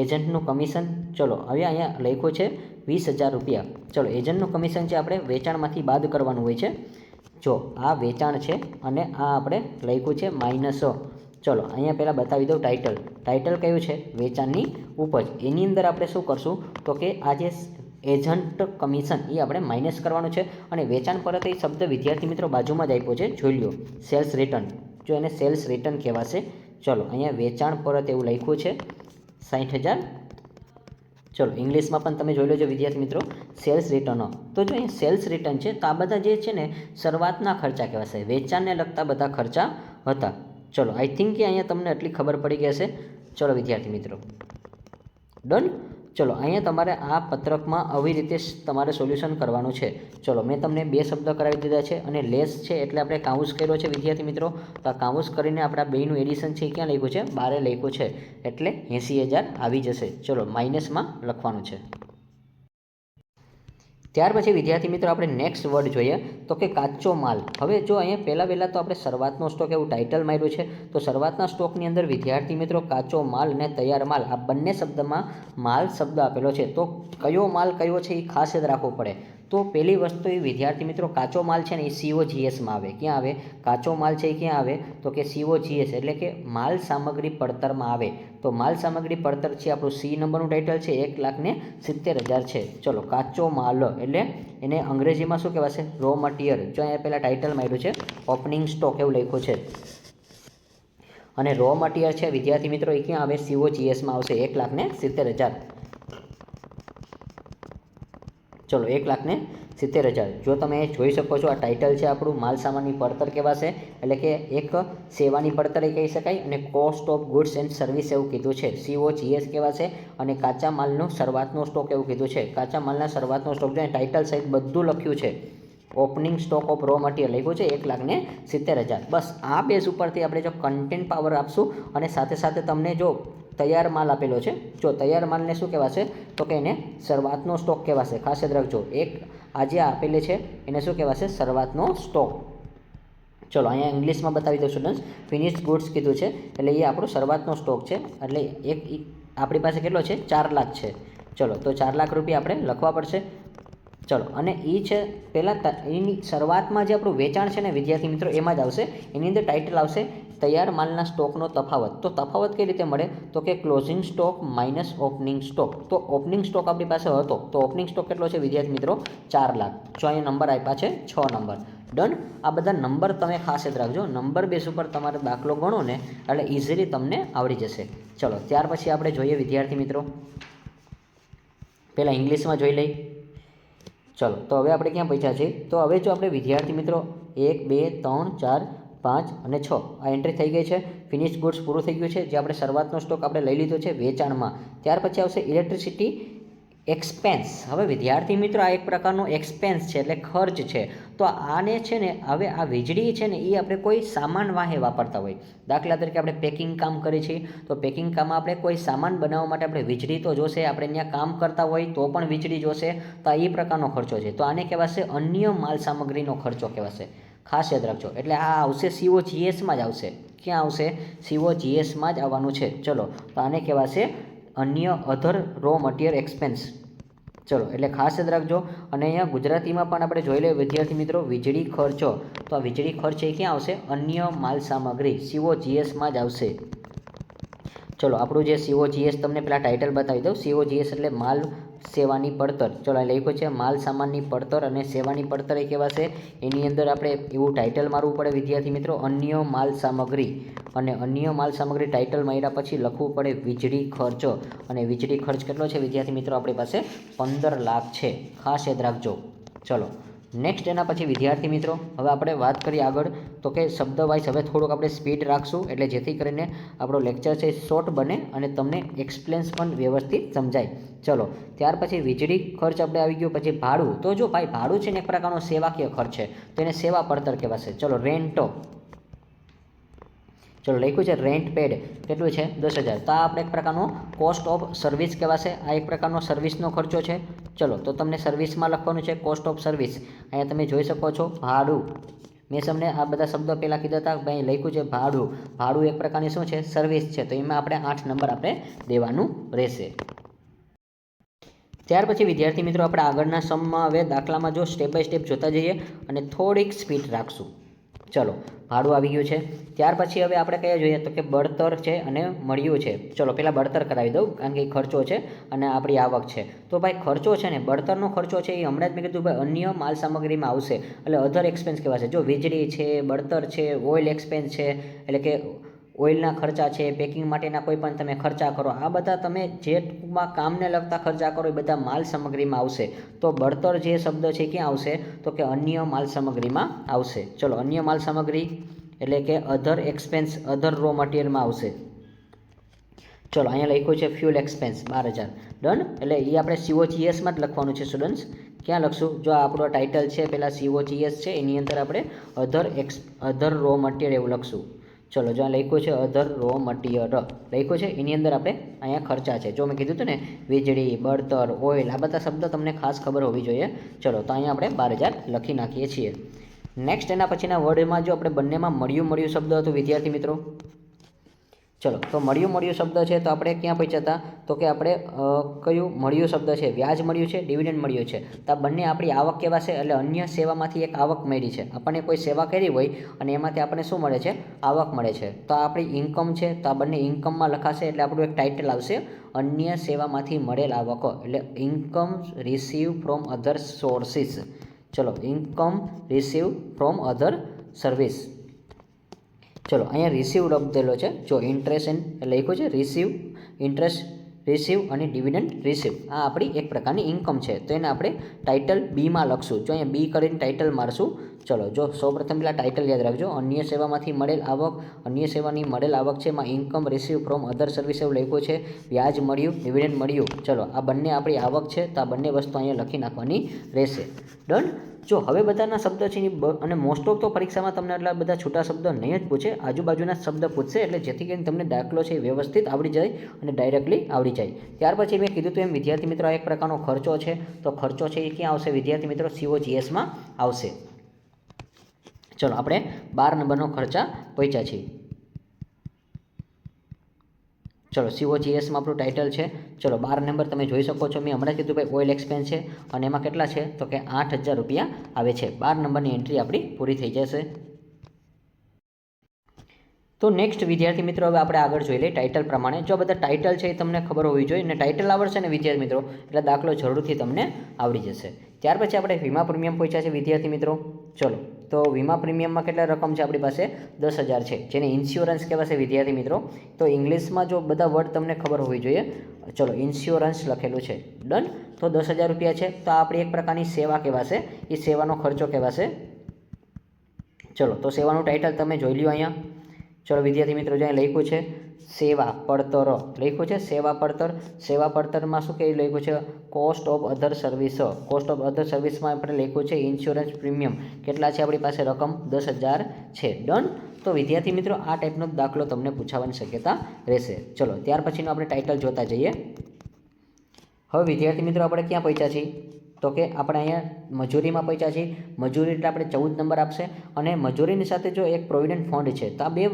એજન્ટનું કમિશન. ચલો હવે અહીંયા લખ્યું છે 20,000 રૂપિયા. ચલો એજન્ટનું કમિશન છે આપણે વેચાણમાંથી બાદ કરવાનું હોય છે. જો આ વેચાણ છે અને આ આપણે લખ્યું છે માઇનસ. ચલો અહીંયા પહેલાં બતાવી દઉં ટાઇટલ. ટાઇટલ કયું છે? વેચાણની ઉપજ. એની અંદર આપણે શું કરશું? તો કે આ જે એજન્ટ કમિશન એ આપણે માઇનસ કરવાનું છે. અને વેચાણ પરત એ શબ્દ વિદ્યાર્થી મિત્રો બાજુમાં જ આપ્યો છે, જોઈ લો. સેલ્સ રિટર્ન, જો એને સેલ્સ રિટર્ન કહેવાશે. ચલો અહીંયા વેચાણ પરત એવું લખ્યું છે 60,000. ચલો ઇંગ્લિશમાં પણ તમે જોઈ લેજો વિદ્યાર્થી મિત્રો, સેલ્સ રિટર્ન. તો જો અહીં સેલ્સ રિટર્ન છે તો આ બધા જે છે ને શરૂઆતના ખર્ચા કહેવાશે, વેચાણને લગતા બધા ખર્ચા હતા. ચલો આઈ થિંક કે અહીંયા તમને એટલી ખબર પડી ગઈ હશે. ચલો વિદ્યાર્થી મિત્રો ડન. ચલો અહીંયા તમારે આ પત્રકમાં આવી રીતે તમારે સોલ્યુશન કરવાનું છે. ચલો મેં તમને 2 શબ્દ કરાવી દીધા છે અને લેસ છે એટલે આપણે કાઉન્સ કર્યો છે વિદ્યાર્થી મિત્રો. તો આ કાઉન્સ કરીને આપણા બેયનું એડિશન છે ક્યાં લખ્યું છે? 12 લખ્યું છે, એટલે 80,000 આવી જશે. ચલો માઇનસમાં લખવાનું છે. ત્યાર પછી વિદ્યાર્થી મિત્રો આપણે નેક્સ્ટ વર્ડ જોઈએ તો કે કાચો માલ. હવે જો અહીંયા પહેલાં તો આપણે શરૂઆતનો સ્ટોક એવું ટાઇટલ માર્યું છે. તો શરૂઆતના સ્ટોકની અંદર વિદ્યાર્થી મિત્રો કાચો માલ અને તૈયાર માલ આ બંને શબ્દમાં માલ શબ્દ આપેલો છે. તો કયો માલ કયો છે એ ખાસ યાદ રાખવો પડે. તો પહેલી વસ્તુ એ વિદ્યાર્થી મિત્રો કાચો માલ છે ને એ COGSમાં આવે. ક્યાં આવે? કાચો માલ છે એ ક્યાં આવે? તો કે COGS એટલે કે માલ સામગ્રી પડતરમાં આવે. તો માલ સામગ્રી પડતર છે આપણું C નંબરનું ટાઇટલ છે, 1,70,000 છે. ચલો કાચો માલ એટલે એને અંગ્રેજીમાં શું કહેવાશે? Raw material. જો અહીંયા પહેલાં ટાઇટલ માર્યું છે ઓપનિંગ સ્ટોક એવું લખ્યું છે. અને રો મટીરિયલ છે વિદ્યાર્થી મિત્રો એ ક્યાં આવે? COGSમાં આવશે, 1,70,000. ચલો 1,70,000. જો તમે જોઈ શકો છો આ ટાઇટલ છે આપણું માલ સામાનની પડતર કહેવાશે, એટલે કે એક સેવાની પડતર એ કહી શકાય. અને cost of goods and service એવું કીધું છે, COGS કહેવાશે. અને કાચા માલનો શરૂઆતનો સ્ટોક એવું કીધું છે, કાચા માલના શરૂઆતનો સ્ટોક. જો ટાઇટલ સહિત બધું લખ્યું છે. Opening stock of raw material લખ્યું છે 1,70,000. બસ આ બેઝ ઉપરથી આપણે જો કન્ટેન્ટ પાવર આપશું અને સાથે સાથે તમને જો તૈયાર માલ આપેલો છે, જો તૈયાર માલને શું કહેવાશે? તો કે એને શરૂઆતનો સ્ટોક કહેવાશે. ખાસ યાદ રાખજો, એક આજે આપેલી છે એને શું કહેવાશે? શરૂઆતનો સ્ટોક. ચલો અહીંયા ઇંગ્લિશમાં બતાવી દઉં સ્ટુડન્ટ્સ. ફિનિશ્ડ ગુડ્સ કીધું છે એટલે એ આપણો શરૂઆતનો સ્ટોક છે. એટલે એક આપણી પાસે કેટલો છે? 4 લાખ છે. ચલો તો 4 લાખ રૂપિયા આપણે લખવા પડશે. ચલો અને એ છે પહેલાં એની શરૂઆતમાં જે આપણું વેચાણ છે ને વિદ્યાર્થી મિત્રો એમાં જ આવશે. એની અંદર ટાઇટલ આવશે તૈયાર માલના સ્ટોકનો તફાવત. તો તફાવત કઈ રીતે મળે? તો કે closing stock minus opening stock. તો ઓપનિંગ સ્ટોક આપણી પાસે હતો, તો ઓપનિંગ સ્ટોક કેટલો છે વિદ્યાર્થી મિત્રો? 4 લાખ. જો અહીંયા નંબર આપ્યા છે 6 નંબર. ડન. આ બધા નંબર તમે ખાસ યાદ રાખજો. નંબર બેઝ ઉપર તમારે દાખલો ગણો ને એટલે ઇઝીલી તમને આવડી જશે. ચલો ત્યાર પછી આપણે જોઈએ વિદ્યાર્થી મિત્રો, પહેલાં ઇંગ્લિશમાં જોઈ લઈ. ચલો તો હવે આપણે ક્યાં પહોંચ્યા છીએ? તો હવે જો આપણે વિદ્યાર્થી મિત્રો 1 2 3 4 5 અને 6 આ એન્ટ્રી થઈ ગઈ છે. ફિનિશ ગુડ્સ પૂરું થઈ ગયું છે. જે આપણે શરૂઆતનો સ્ટોક આપણે લઈ લીધો છે વેચાણમાં. ત્યાર પછી આવશે ઇલેક્ટ્રિસિટી એક્સપેન્સ. હવે વિદ્યાર્થી મિત્રો આ એક પ્રકારનો એક્સપેન્સ છે એટલે ખર્ચ છે. તો આને છે ને હવે આ વીજળી છે ને એ આપણે કોઈ સામાન વાહે વાપરતા હોય. દાખલા તરીકે આપણે પેકિંગ કામ કરીએ છીએ તો પેકિંગ કામમાં આપણે કોઈ સામાન બનાવવા માટે આપણે વીજળી તો જોશે. આપણે ત્યાં કામ કરતા હોય તો પણ વીજળી જોશે. તો આ એ પ્રકારનો ખર્ચો છે. તો આને કહેવાશે અન્ય માલ સામગ્રીનો ખર્ચો કહેવાશે. ખાસ યાદ રાખજો. એટલે આ આવશે COGSમાં જ આવશે. ક્યાં આવશે? COGSમાં જ આવવાનું છે. ચલો તો આને કહેવાશે અન્ય અધર રો મટીરિયલ એક્સપેન્સ. ચલો એટલે ખાસ યાદ રાખજો. અને અહીંયા ગુજરાતીમાં પણ આપણે જોઈ લઈએ વિદ્યાર્થી મિત્રો વીજળી ખર્ચો. તો આ વીજળી ખર્ચ એ ક્યાં આવશે? અન્ય માલ સામગ્રી COGSમાં જ આવશે. ચલો આપણું જે COGS તમને પહેલાં ટાઇટલ બતાવી દઉં. COGS એટલે માલ સેવાની પડતર. ચલો અહીં લખ્યું છે માલ સામાનની પડતર અને સેવાની પડતર એ કેવા છે, એની અંદર આપણે એવું ટાઇટલ મારવું પડે વિદ્યાર્થી મિત્રો, અન્ય માલ સામગ્રી. અને અન્ય માલ સામગ્રી ટાઇટલ માર્યા પછી લખવું પડે વીજળી ખર્ચ. અને વીજળી ખર્ચ કેટલો છે વિદ્યાર્થી મિત્રો, આપણી પાસે 15 લાખ છે, ખાસ યાદ રાખજો. ચલો નેક્સ્ટ એના પછી વિદ્યાર્થી મિત્રો હવે આપણે વાત કરીએ આગળ, તો કે શબ્દ વાઇઝ હવે થોડુંક આપણે સ્પીડ રાખશું, એટલે જેથી કરીને આપણો લેક્ચર છે શોર્ટ બને અને તમને એક્સપ્લેન્સ પણ વ્યવસ્થિત સમજાય. ચલો ત્યાર પછી વીજળી ખર્ચ આપણે આવી ગયો. પછી ભાડું, તો જો ભાઈ ભાડું છે ને એક પ્રકારનો સેવાકીય ખર્ચ છે, તો એને સેવા પડતર કહેવાશે. ચલો રેન્ટો, ચલો લખ્યું છે રેન્ટ પેડ કેટલું છે 10,000, તો આ આપણે એક પ્રકારનો કોસ્ટ ઓફ સર્વિસ કહેવાશે. આ એક પ્રકારનો સર્વિસનો ખર્ચો છે. ચલો તો તમને સર્વિસમાં લખવાનું છે કોસ્ટ ઓફ સર્વિસ. અહીંયા તમે જોઈ શકો છો ભાડું, મેં તમને આ બધા શબ્દો પહેલાં કીધા હતા, ભાઈ લખ્યું છે ભાડું. ભાડું એક પ્રકારની શું છે, સર્વિસ છે, તો એમાં આપણે 8 નંબર આપણે દેવાનું રહેશે. ત્યાર પછી વિદ્યાર્થી મિત્રો આપણે આગળના સમમાં હવે દાખલામાં જો સ્ટેપ બાય સ્ટેપ જોતા જઈએ અને થોડીક સ્પીડ રાખશું. ચલો ભાડું આવી ગયું છે. ત્યાર પછી હવે આપણે કયા જોઈએ, તો કે બળતર છે અને મળ્યું છે. ચલો પહેલાં બળતર કરાવી દઉં, કારણ કે એ ખર્ચો છે અને આપણી આવક છે. તો ભાઈ ખર્ચો છે ને, બળતરનો ખર્ચો છે એ હમણાં જ મેં કીધું ભાઈ અન્ય માલ સામગ્રીમાં આવશે, એટલે અધર એક્સપેન્સ કહેવાશે. જો વીજળી છે, બળતર છે, ઓઇલ એક્સપેન્સ છે, એટલે કે ઓઇલના ખર્ચા છે, પેકિંગ માટેના કોઈ પણ તમે ખર્ચા કરો, આ બધા તમે જે ટૂંકમાં કામને લગતા ખર્ચા કરો એ બધા માલ સામગ્રીમાં આવશે. તો બળતર જે શબ્દ છે ક્યાં આવશે, તો કે અન્ય માલ સામગ્રીમાં આવશે. ચલો અન્ય માલ સામગ્રી એટલે કે અધર એક્સપેન્સ, અધર રો મટીરિયલમાં આવશે. ચલો અહીંયા લખ્યું છે ફ્યુલ એક્સપેન્સ 12,000, ડન. એટલે એ આપણે COGSમાં જ લખવાનું છે સ્ટુડન્ટ્સ. ક્યાં લખશું, જો આપણો ટાઇટલ છે પહેલાં COGS છે, એની અંદર આપણે અધર રો મટીરિયલ એવું લખશું. ચલો જ્યાં લખ્યું છે અધર રો મટીરિયલ લખ્યું છે, એની અંદર આપણે અહીંયા ખર્ચા છે. જો મેં કીધું હતું ને વીજળી, બળતર, ઓઇલ, આ બધા શબ્દો તમને ખાસ ખબર હોવી જોઈએ. ચલો તો અહીંયા આપણે 12,000 લખી નાખીએ છીએ. નેક્સ્ટ એના પછીના વર્ડમાં જો આપણે બંનેમાં મળ્યું શબ્દ હતું વિદ્યાર્થી મિત્રો. ચલો તો મળ્યું શબ્દ છે, તો આપણે ક્યાં પહોંચ્યા હતા, તો કે આપણે કયું મળ્યું શબ્દ છે, વ્યાજ મળ્યું છે, ડિવિડન્ડ મળ્યું છે. તો આ બંને આપણી આવક કહેવાશે, એટલે અન્ય સેવામાંથી એક આવક મળી છે. આપણને કોઈ સેવા કરી હોય અને એમાંથી આપણને શું મળે છે, આવક મળે છે. તો આ આપણી ઇન્કમ છે, તો આ બંને ઇન્કમમાં લખાશે, એટલે આપણું એક ટાઇટલ આવશે અન્ય સેવામાંથી મળેલ આવક, એટલે income receive from other sources. ચલો income receive from other service. ચલો અહીંયા રિસીવ લખેલો છે, જો ઇન્ટરેસ્ટ એટલે લખ્યું છે રિસીવ, ઇન્ટરેસ્ટ રિસીવ અને ડિવિડન્ડ રિસીવ, આ આપણી એક પ્રકારની ઇન્કમ છે. તો એને આપણે ટાઇટલ બીમાં લખશું. જો અહીંયા બી કરીને ટાઇટલ મારશું. ચલો જો સૌપ્રથમ પહેલાં ટાઇટલ યાદ રાખજો, અન્ય સેવામાંથી મળેલ આવક, અન્ય સેવાની મળેલ આવક છે, એમાં income receive from other service એવું લખ્યું છે, વ્યાજ મળ્યું, ડિવિડન્ડ મળ્યું. ચલો આ બંને આપણી આવક છે, તો આ બંને વસ્તુ અહીંયા લખી નાખવાની રહેશે. ડન. જો હવે બધાના શબ્દ છે અને મોસ્ટ ઓફ તો પરીક્ષામાં તમને એટલા બધા છૂટા શબ્દો નહીં જ પૂછે, આજુબાજુના શબ્દ પૂછશે, એટલે જેથી કરીને તમને દાખલો છે વ્યવસ્થિત આવડી જાય અને ડાયરેક્ટલી આવડી જાય. ત્યાર પછી મેં કીધું તો એમ વિદ્યાર્થી મિત્રો આ એક પ્રકારનો ખર્ચો છે, તો ખર્ચો છે એ ક્યાં આવશે વિદ્યાર્થી મિત્રો, COGSમાં આવશે. ચલો આપણે 12 નંબરનો ખર્ચા પહોંચ્યા છીએ. ચલો COGSમાં આપણું ટાઇટલ છે. ચલો 12 નંબર તમે જોઈ શકો છો, મેં હમણાં કીધું ભાઈ ઓઇલ એક્સપેન્સ છે અને એમાં કેટલા છે, તો કે 8,000 રૂપિયા આવે છે. 12 નંબરની એન્ટ્રી આપણી પૂરી થઈ જશે. તો નેક્સ્ટ વિદ્યાર્થી મિત્રો હવે આપણે આગળ જોઈ લઈએ ટાઇટલ પ્રમાણે. જો બધા ટાઇટલ છે એ તમને ખબર હોવી જોઈએ, અને ટાઇટલ આવડશે ને વિદ્યાર્થી મિત્રો એટલે દાખલો જરૂરથી તમને આવડી જશે. ત્યાર પછી આપણે વીમા પ્રીમિયમ પહોંચ્યા છે વિદ્યાર્થી મિત્રો. ચલો તો વીમા પ્રીમિયમમાં કેટલા રકમ છે આપણી પાસે, 10,000 છે, જેને ઇન્સ્યોરન્સ કહેવાશે વિદ્યાર્થી મિત્રો. તો ઇંગ્લિશમાં જો બધા વર્ડ તમને ખબર હોવી જોઈએ. ચલો ઇન્સ્યોરન્સ લખેલું છે, ડન. તો 10,000 રૂપિયા છે, તો આપણી એક પ્રકારની સેવા કહેવાશે, એ સેવાનો ખર્ચો કહેવાશે. ચલો તો સેવાનું ટાઇટલ તમે જોઈ લ્યો અહીંયા. ચલો વિદ્યાર્થી મિત્રો જ્યાં લખ્યું છે સેવા પડતર લખ્યું છે, સેવા પડતર. સેવા પડતરમાં શું કે લખ્યું છે, cost of other service. Cost of other સર્વિસમાં આપણે લખ્યું છે ઇન્સ્યોરન્સ પ્રીમિયમ. કેટલા છે આપણી પાસે રકમ, 10,000 છે, ડન. તો વિદ્યાર્થી મિત્રો આ ટાઈપનો દાખલો તમને પૂછાવાની શક્યતા રહેશે. ચલો ત્યાર પછીનું આપણે ટાઇટલ જોતા જઈએ. હવે વિદ્યાર્થી મિત્રો આપણે ક્યાં પહોંચ્યા છીએ, તો કે આપણે અહીંયા મજૂરીમાં પહોંચ્યા છીએ. મજૂરી એટલે આપણે 14 નંબર આપશે, અને મજૂરીની સાથે જો એક પ્રોવિડન્ટ ફંડ છે, તો આ બે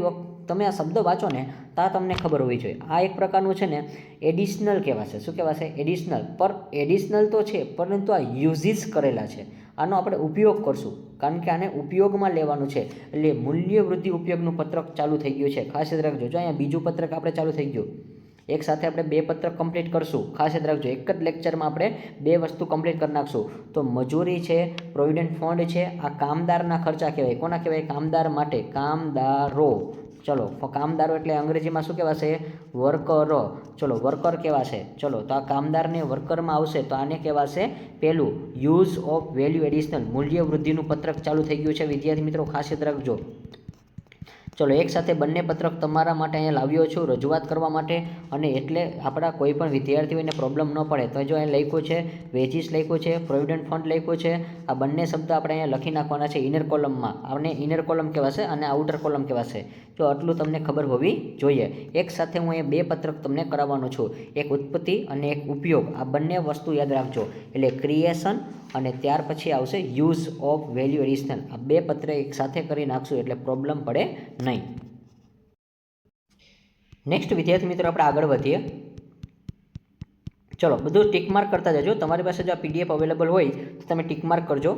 તમે આ શબ્દ વાંચો ને તો આ તમને ખબર હોવી જોઈએ. આ એક પ્રકારનું છે ને એડિશનલ કહેવાશે. શું કહેવાશે, એડિશનલ. પર એડિશનલ તો છે, પરંતુ આ યુઝિસ કરેલા છે, આનો આપણે ઉપયોગ કરશું, કારણ કે આને ઉપયોગમાં લેવાનું છે. એટલે મૂલ્ય વૃદ્ધિ ઉપયોગનું પત્રક ચાલુ થઈ ગયું છે, ખાસ યાદ રાખજો. જો અહીંયા બીજું પત્રક આપણે ચાલુ થઈ ગયું, એક સાથે આપણે 2 પત્રક કમ્પ્લીટ કરશું. ખાસ યાદ રાખજો, એક જ લેક્ચરમાં આપણે 2 વસ્તુ કમ્પ્લીટ કરી નાખશું. તો મજૂરી છે, પ્રોવિડન્ટ ફંડ છે, આ કામદારના ખર્ચા કહેવાય. કોના કહેવાય? કામદાર માટે, કામદારો. ચલો, કામદારો એટલે અંગ્રેજીમાં શું કહેવાશે? વર્કર. ચલો, વર્કર કહેવાશે. ચલો, તો આ કામદારને વર્કરમાં આવશે તો આને કહેવાશે પહેલું યુઝ ઓફ વેલ્યુ એડિશનલ, મૂલ્ય વૃદ્ધિનું પત્રક ચાલુ થઈ ગયું છે વિદ્યાર્થી મિત્રો, ખાસ યાદ રાખજો. ચલો, એક સાથે બંને પત્રક તમારા માટે અહીંયા લાવ્યો છું રજૂઆત કરવા માટે, અને એટલે આપણા કોઈ પણ વિદ્યાર્થીઓને પ્રોબ્લેમ ન પડે. તો જો અહીં લખ્યું છે વેજીસ લખ્યું છે, પ્રોવિડન્ટ ફંડ લખ્યું છે, આ બંને શબ્દ આપણે અહીંયા લખી નાખવાના છે ઇનર કોલમમાં. આને ઇનર કોલમ કહેવાશે અને આઉટર કોલમ કહેવાશે. જો આટલું તમને ખબર હોવી જોઈએ. એક સાથે હું અહીંયા 2 પત્રક તમને કરાવવાનો છું, એક ઉત્પત્તિ અને એક ઉપયોગ. આ બંને વસ્તુ યાદ રાખજો. એટલે ક્રિએશન અને ત્યાર પછી આવશે યુઝ ઓફ વેલ્યુ એડિશનલ. આ 2 પત્ર એક સાથે કરી નાખશું એટલે પ્રોબ્લેમ પડે નહીં. નેક્સ્ટ વિદ્યાર્થી મિત્રો આપણે આગળ વધીએ. ચલો, બધું ટીક માર્ક કરતા જજો. તમારી પાસે જો આ પીડીએફ અવેલેબલ હોય તો તમે ટીક માર્ક કરજો.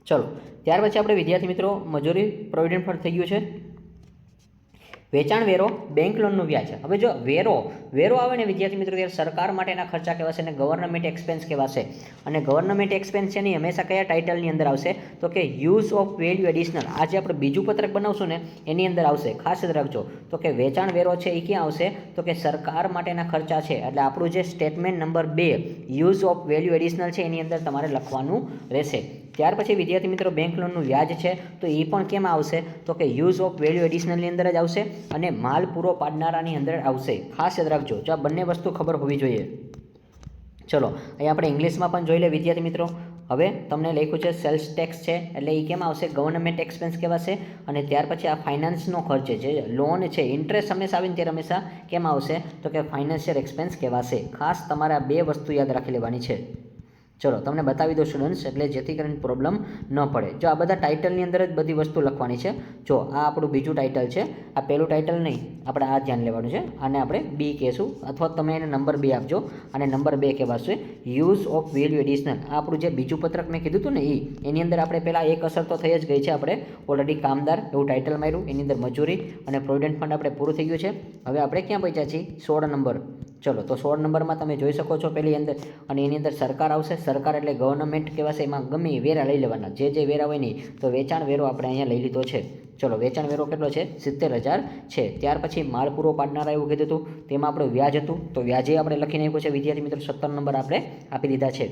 ચલો, ત્યાર પછી આપણે વિદ્યાર્થી મિત્રો મજૂરી પ્રોવિડન્ટ ફંડ થઈ ગયું છે. વેચાણ વેરો, બેંક લોનનું વ્યાજ. હવે જો વેરો આવે ને વિદ્યાર્થી મિત્રો, ત્યારે સરકાર માટેના ખર્ચા કહેવાશે અને ગવર્નમેન્ટ એક્સપેન્સ કહેવાશે. અને ગવર્નમેન્ટ એક્સપેન્સ છે ને હંમેશા કયા ટાઇટલની અંદર આવશે? તો કે યુઝ ઓફ વેલ્યુ એડિશનલ. આ જે આપણે બીજું પત્રક બનાવશું ને એની અંદર આવશે. ખાસ જ રાખજો. તો કે વેચાણ વેરો છે એ ક્યાં આવશે? તો કે સરકાર માટેના ખર્ચા છે. એટલે આપણું જે statement number 2 use of value additional છે એની અંદર તમારે લખવાનું રહેશે. ત્યાર પછી વિદ્યાર્થી મિત્રો બેંક લોનનું વ્યાજ છે, તો એ પણ કેમાં આવશે? તો કે યુઝ ઓફ વેલ્યુ એડિશનલની અંદર જ આવશે અને માલ પૂરો પાડનારાની અંદર આવશે. ખાસ યાદ રાખજો, જો આ બંને વસ્તુ ખબર હોવી જોઈએ. ચલો, અહીં આપણે ઇંગ્લિશમાં પણ જોઈ લે વિદ્યાર્થી મિત્રો. હવે તમને લખ્યું છે સેલ્સ ટેક્સ છે, એટલે એ કેમ આવશે? ગવર્નમેન્ટ એક્સપેન્સ કહેવાશે. અને ત્યાર પછી આ ફાઇનાન્સનો ખર્ચ છે, જે લોન છે, ઇન્ટરેસ્ટ હંમેશા આવીને ત્યારે હંમેશા કેમ આવશે? તો કે ફાઇનાન્શિયલ એક્સપેન્સ કહેવાશે. ખાસ તમારે આ 2 વસ્તુ યાદ રાખી લેવાની છે. ચલો, તમને બતાવી દો સ્ટુડન્ટ્સ, એટલે જેથી કરીને પ્રોબ્લેમ ન પડે. જો આ બધા ટાઇટલની અંદર જ બધી વસ્તુ લખવાની છે. જો આ આપણું બીજું ટાઇટલ છે, આ પહેલું ટાઇટલ નહીં, આપણે આ ધ્યાન લેવાનું છે. આને આપણે બી કહેશું, અથવા તમે એને નંબર 2 આપજો. અને નંબર 2 કહેવાશે યુઝ ઓફ વેલ્યુ એડિશનલ. આ આપણું જે બીજું પત્રક મેં કીધું હતું ને એની અંદર આપણે પહેલાં એક અસર તો થઈ જ ગઈ છે. આપણે ઓલરેડી કામદાર એવું ટાઇટલ માર્યું, એની અંદર મજૂરી અને પ્રોવિડન્ટ ફંડ આપણે પૂરું થઈ ગયું છે. હવે આપણે ક્યાં પહોંચ્યા છીએ? 16 નંબર. ચલો, તો 16 નંબરમાં તમે જોઈ શકો છો પહેલી અંદર, અને એની અંદર સરકાર આવશે. સરકાર એટલે ગવર્નમેન્ટ કહેવાશે. એમાં ગમે વેરા લઈ લેવાના, જે વેરા હોય નહીં. તો વેચાણ વેરો આપણે અહીંયા લઈ લીધો છે. ચલો, વેચાણ વેરો કેટલો છે? 70,000 છે. ત્યાર પછી માલ પૂરો પાડનારા એવું કીધું હતું, તેમાં આપણું વ્યાજ હતું, તો વ્યાજે આપણે લખી નાખ્યું છે વિદ્યાર્થી મિત્રો. 17 નંબર આપણે આપી દીધા છે.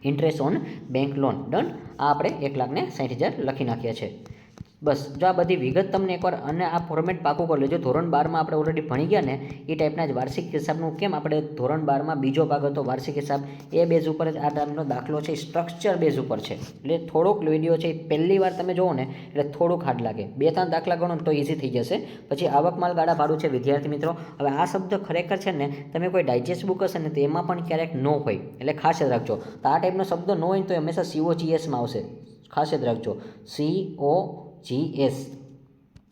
Interest on bank loan done. આ આપણે 1,60,000 લખી નાખ્યા છે. બસ, જો આ બધી વિગત તમને એકવાર અને આ ફોર્મેટ પાકું કરી લેજો. ધોરણ 12માં આપણે ઓલરેડી ભણી ગયા ને એ ટાઈપના જ વાર્ષિક હિસાબનું. કેમ આપણે ધોરણ 12માં બીજો ભાગ હતો વાર્ષિક હિસાબ, એ બેઝ ઉપર જ આ ટાઈપનો દાખલો છે, સ્ટ્રક્ચર બેઝ ઉપર છે. એટલે થોડોક વિડીયો છે પહેલી વાર તમે જુઓ ને એટલે થોડુંક હાર્ડ લાગે. 2-3 દાખલા ગણો તો ઇઝી થઈ જશે. પછી આવક માલ ગાડા ભાડું છે વિદ્યાર્થી મિત્રો. હવે આ શબ્દ ખરેખર છે ને, તમે કોઈ ડાયજેસ્ટ બુક હશે ને તો એમાં પણ ક્યારેક ન હોય, એટલે ખાસ યાદ રાખજો. તો આ ટાઈપનો શબ્દ ન હોય તો હંમેશા COGSમાં આવશે. ખાસ યાદ રાખજો, COGS.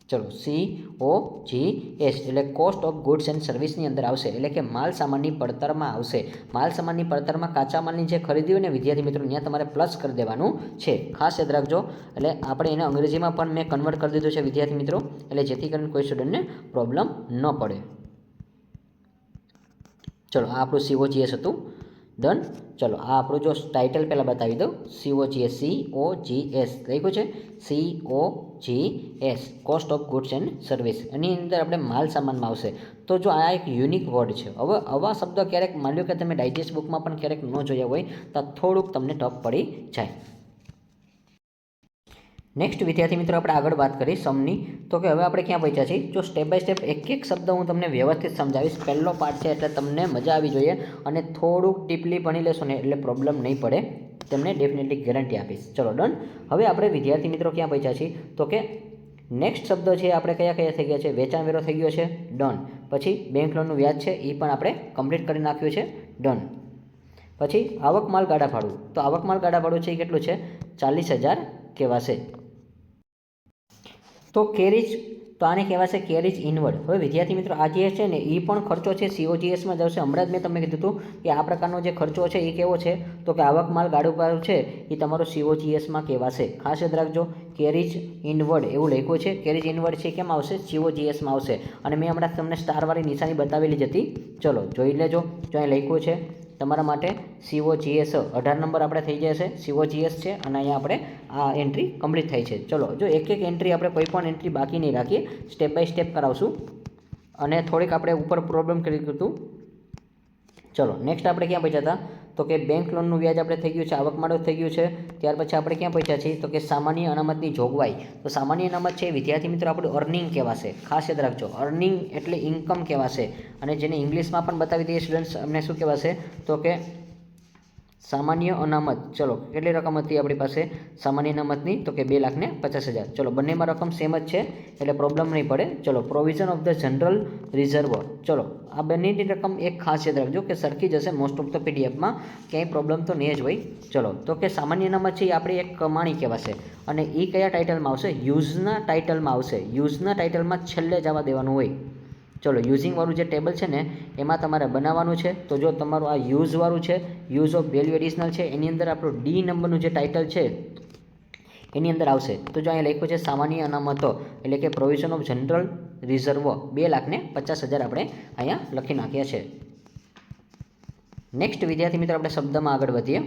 ચલો, COGS એટલે કોસ્ટ ઓફ ગુડ્સ એન્ડ સર્વિસની અંદર આવશે. એટલે કે માલ સામાનની પડતરમાં આવશે. માલ સામાનની પડતરમાં કાચા માલની જે ખરીદી હોય ને વિદ્યાર્થી મિત્રો, ત્યાં તમારે પ્લસ કરી દેવાનું છે. ખાસ યાદ રાખજો. એટલે આપણે એને અંગ્રેજીમાં પણ મેં કન્વર્ટ કરી દીધું છે વિદ્યાર્થી મિત્રો, એટલે જેથી કરીને કોઈ સ્ટુડન્ટને પ્રોબ્લેમ ન પડે. ચલો, આ આપણું COGS હતું. ડન. ચલો, આ આપણું જો ટાઇટલ પહેલાં બતાવી દઉં. COGS લખ્યું છે. COGS cost of goods and service. એની અંદર આપણે માલ સામાનમાં આવશે. તો જો આ એક યુનિક વર્ડ છે. હવે આવા શબ્દ ક્યારેક માન્યો કે તમે ડાયજેસ્ટ બુકમાં પણ ક્યારેક ન જોયા હોય તો થોડુંક તમને ટફ પડી જાય. નેક્સ્ટ વિદ્યાર્થી મિત્રો આપણે આગળ વાત કરી સમની. તો કે હવે આપણે ક્યાં પહોંચ્યા છીએ? જો સ્ટેપ બાય સ્ટેપ એક શબ્દ હું તમને વ્યવસ્થિત સમજાવીશ. પહેલો પાર્ટ છે એટલે તમને મજા આવી જોઈએ, અને થોડુંક ડીપલી ભણી લેશો ને એટલે પ્રોબ્લેમ નહીં પડે, તમને ડેફિનેટલી ગેરંટી આપીશ. ચલો, ડન. હવે આપણે વિદ્યાર્થી મિત્રો ક્યાં પહોંચ્યા છીએ? તો કે નેક્સ્ટ શબ્દ છે આપણે કયા થઈ ગયા છે? વેચાણ વેરો થઈ ગયો છે. ડન. પછી બેંક લોનનું વ્યાજ છે એ પણ આપણે કમ્પ્લીટ કરી નાખ્યું છે. ડન. પછી આવક માલ ગાડા ભાડું. તો આવક માલ ગાડા ભાડું છે એ કેટલું છે? 40,000 કહેવાશે. તો કેરેજ તો આને કહેવાશે કેરેજ ઇનવર્ડ. હવે વિદ્યાર્થી મિત્રો આ જે છે ને એ પણ ખર્ચો છે COGSમાં જ આવશે. હમણાં જ મેં તમને કીધું હતું કે આ પ્રકારનો જે ખર્ચો છે એ કેવો છે, તો કે આવક માલ ગાડું ભાડું છે એ તમારો COGSમાં કહેવાશે. ખાસ યાદ રાખજો, કેરેજ ઇનવર્ડ એવું લખ્યું છે. કેરેજ ઇનવર્ડ છે કેમ આવશે? COGSમાં આવશે. અને મેં હમણાં તમને સ્ટારવાળી નિશાની બતાવેલી જ હતી. ચલો જોઈ લેજો, જો અહીં લખ્યું છે તમારા માટે COGS 18 નંબર આપણે થઈ જશે. COGS છે અને અહીંયા આપણે આ એન્ટ્રી કમ્પ્લીટ થાય છે. ચલો જો એક એક એન્ટ્રી આપણે કોઈ પણ એન્ટ્રી બાકી નહીં રાખીએ, સ્ટેપ બાય સ્ટેપ કરાવશું. અને થોડીક આપણે ઉપર પ્રોબ્લેમ કરી હતું. ચલો નેક્સ્ટ આપણે ક્યાં પહોંચ્યા હતા? તો કે બેંક લોનનું વ્યાજ આપણે થઈ ગયું છે, આવક માળો થઈ ગયું છે. ત્યાર પછી આપણે ક્યાં પહોંચ્યા છીએ? તો કે સામાન્ય અનામતની જોગવાઈ. તો સામાન્ય અનામત છે વિદ્યાર્થી મિત્રો આપણું અર્નિંગ કહેવાશે. ખાસ યાદ રાખજો, અર્નિંગ એટલે ઇન્કમ કહેવાશે. અને જેને ઇંગ્લિશમાં પણ બતાવી દઈએ સ્ટુડન્ટ્સ, અમને શું કહેવાશે? તો કે સામાન્ય અનામત. ચલો કેટલી રકમ હતી આપણી પાસે સામાન્ય અનામતની? તો કે 2,50,000. ચલો બંનેમાં રકમ સેમ જ છે એટલે પ્રોબ્લેમ નહીં પડે. ચલો provision of the general reserve. ચલો આ બંનેની રકમ એક ખાસ યાદ રાખજો કે સરખી જશે મોસ્ટ ઓફ ધ પીડીએફમાં, ક્યાંય પ્રોબ્લેમ તો નહીં જ હોય. ચલો તો કે સામાન્ય અનામત છે એ આપણી એક કમાણી કહેવાશે. અને એ કયા ટાઇટલમાં આવશે? યુઝના ટાઇટલમાં આવશે. યુઝના ટાઇટલમાં છેલ્લે જવા દેવાનું હોય. ચલો યુઝિંગવાળું જે ટેબલ છે ને એમાં તમારે બનાવવાનું છે. તો જો તમારું આ યુઝવાળું છે, યુઝ ઓફ વેલ્યુ એડિશનલ છે, એની અંદર આપણું D નંબરનું જે ટાઇટલ છે એની અંદર આવશે. તો જો અહીંયા લખ્યું છે સામાન્ય અનામતો એટલે કે પ્રોવિઝન ઓફ જનરલ રિઝર્વ 2,50,000 આપણે અહીંયા લખી નાખ્યા છે. નેક્સ્ટ વિદ્યાર્થી મિત્રો આપણે શબ્દમાં આગળ વધીએ.